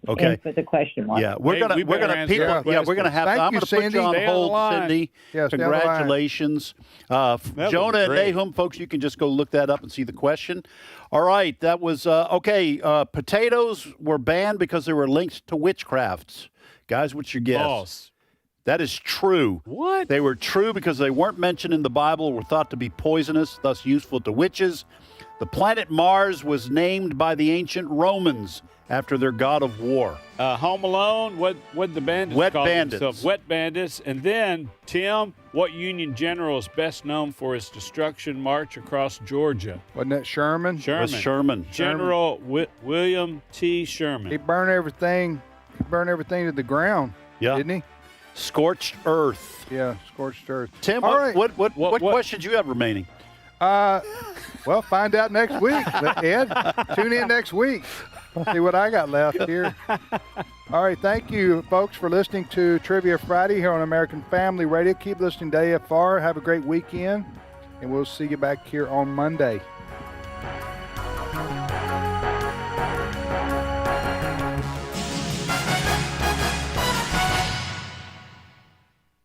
Okay. For the question mark. Yeah, we're gonna we're gonna have. I'm gonna put you on hold, Cindy. Yeah, congratulations, Jonah and Nahum, folks. You can just go look that up and see the question. All right, that was okay. Potatoes were banned because they were linked to witchcrafts. Guys, what's your guess? False. That is true. What? They were true because they weren't mentioned in the Bible, were thought to be poisonous, thus useful to witches. The planet Mars was named by the ancient Romans after their god of war. Home Alone, what the bandits Wet called Bandits. themselves? Wet Bandits. And then, Tim, what Union general is best known for his destruction march across Georgia? Wasn't that Sherman? Sherman. General William T. Sherman. He burned everything. He burned everything to the ground. Yeah. Didn't he? Scorched earth. Yeah, scorched earth. Tim, All right. what questions you have remaining? Well, find out next week. Ed, tune in next week. See what I got left here. All right, thank you, folks, for listening to Trivia Friday here on American Family Radio. Keep listening to AFR. Have a great weekend, and we'll see you back here on Monday.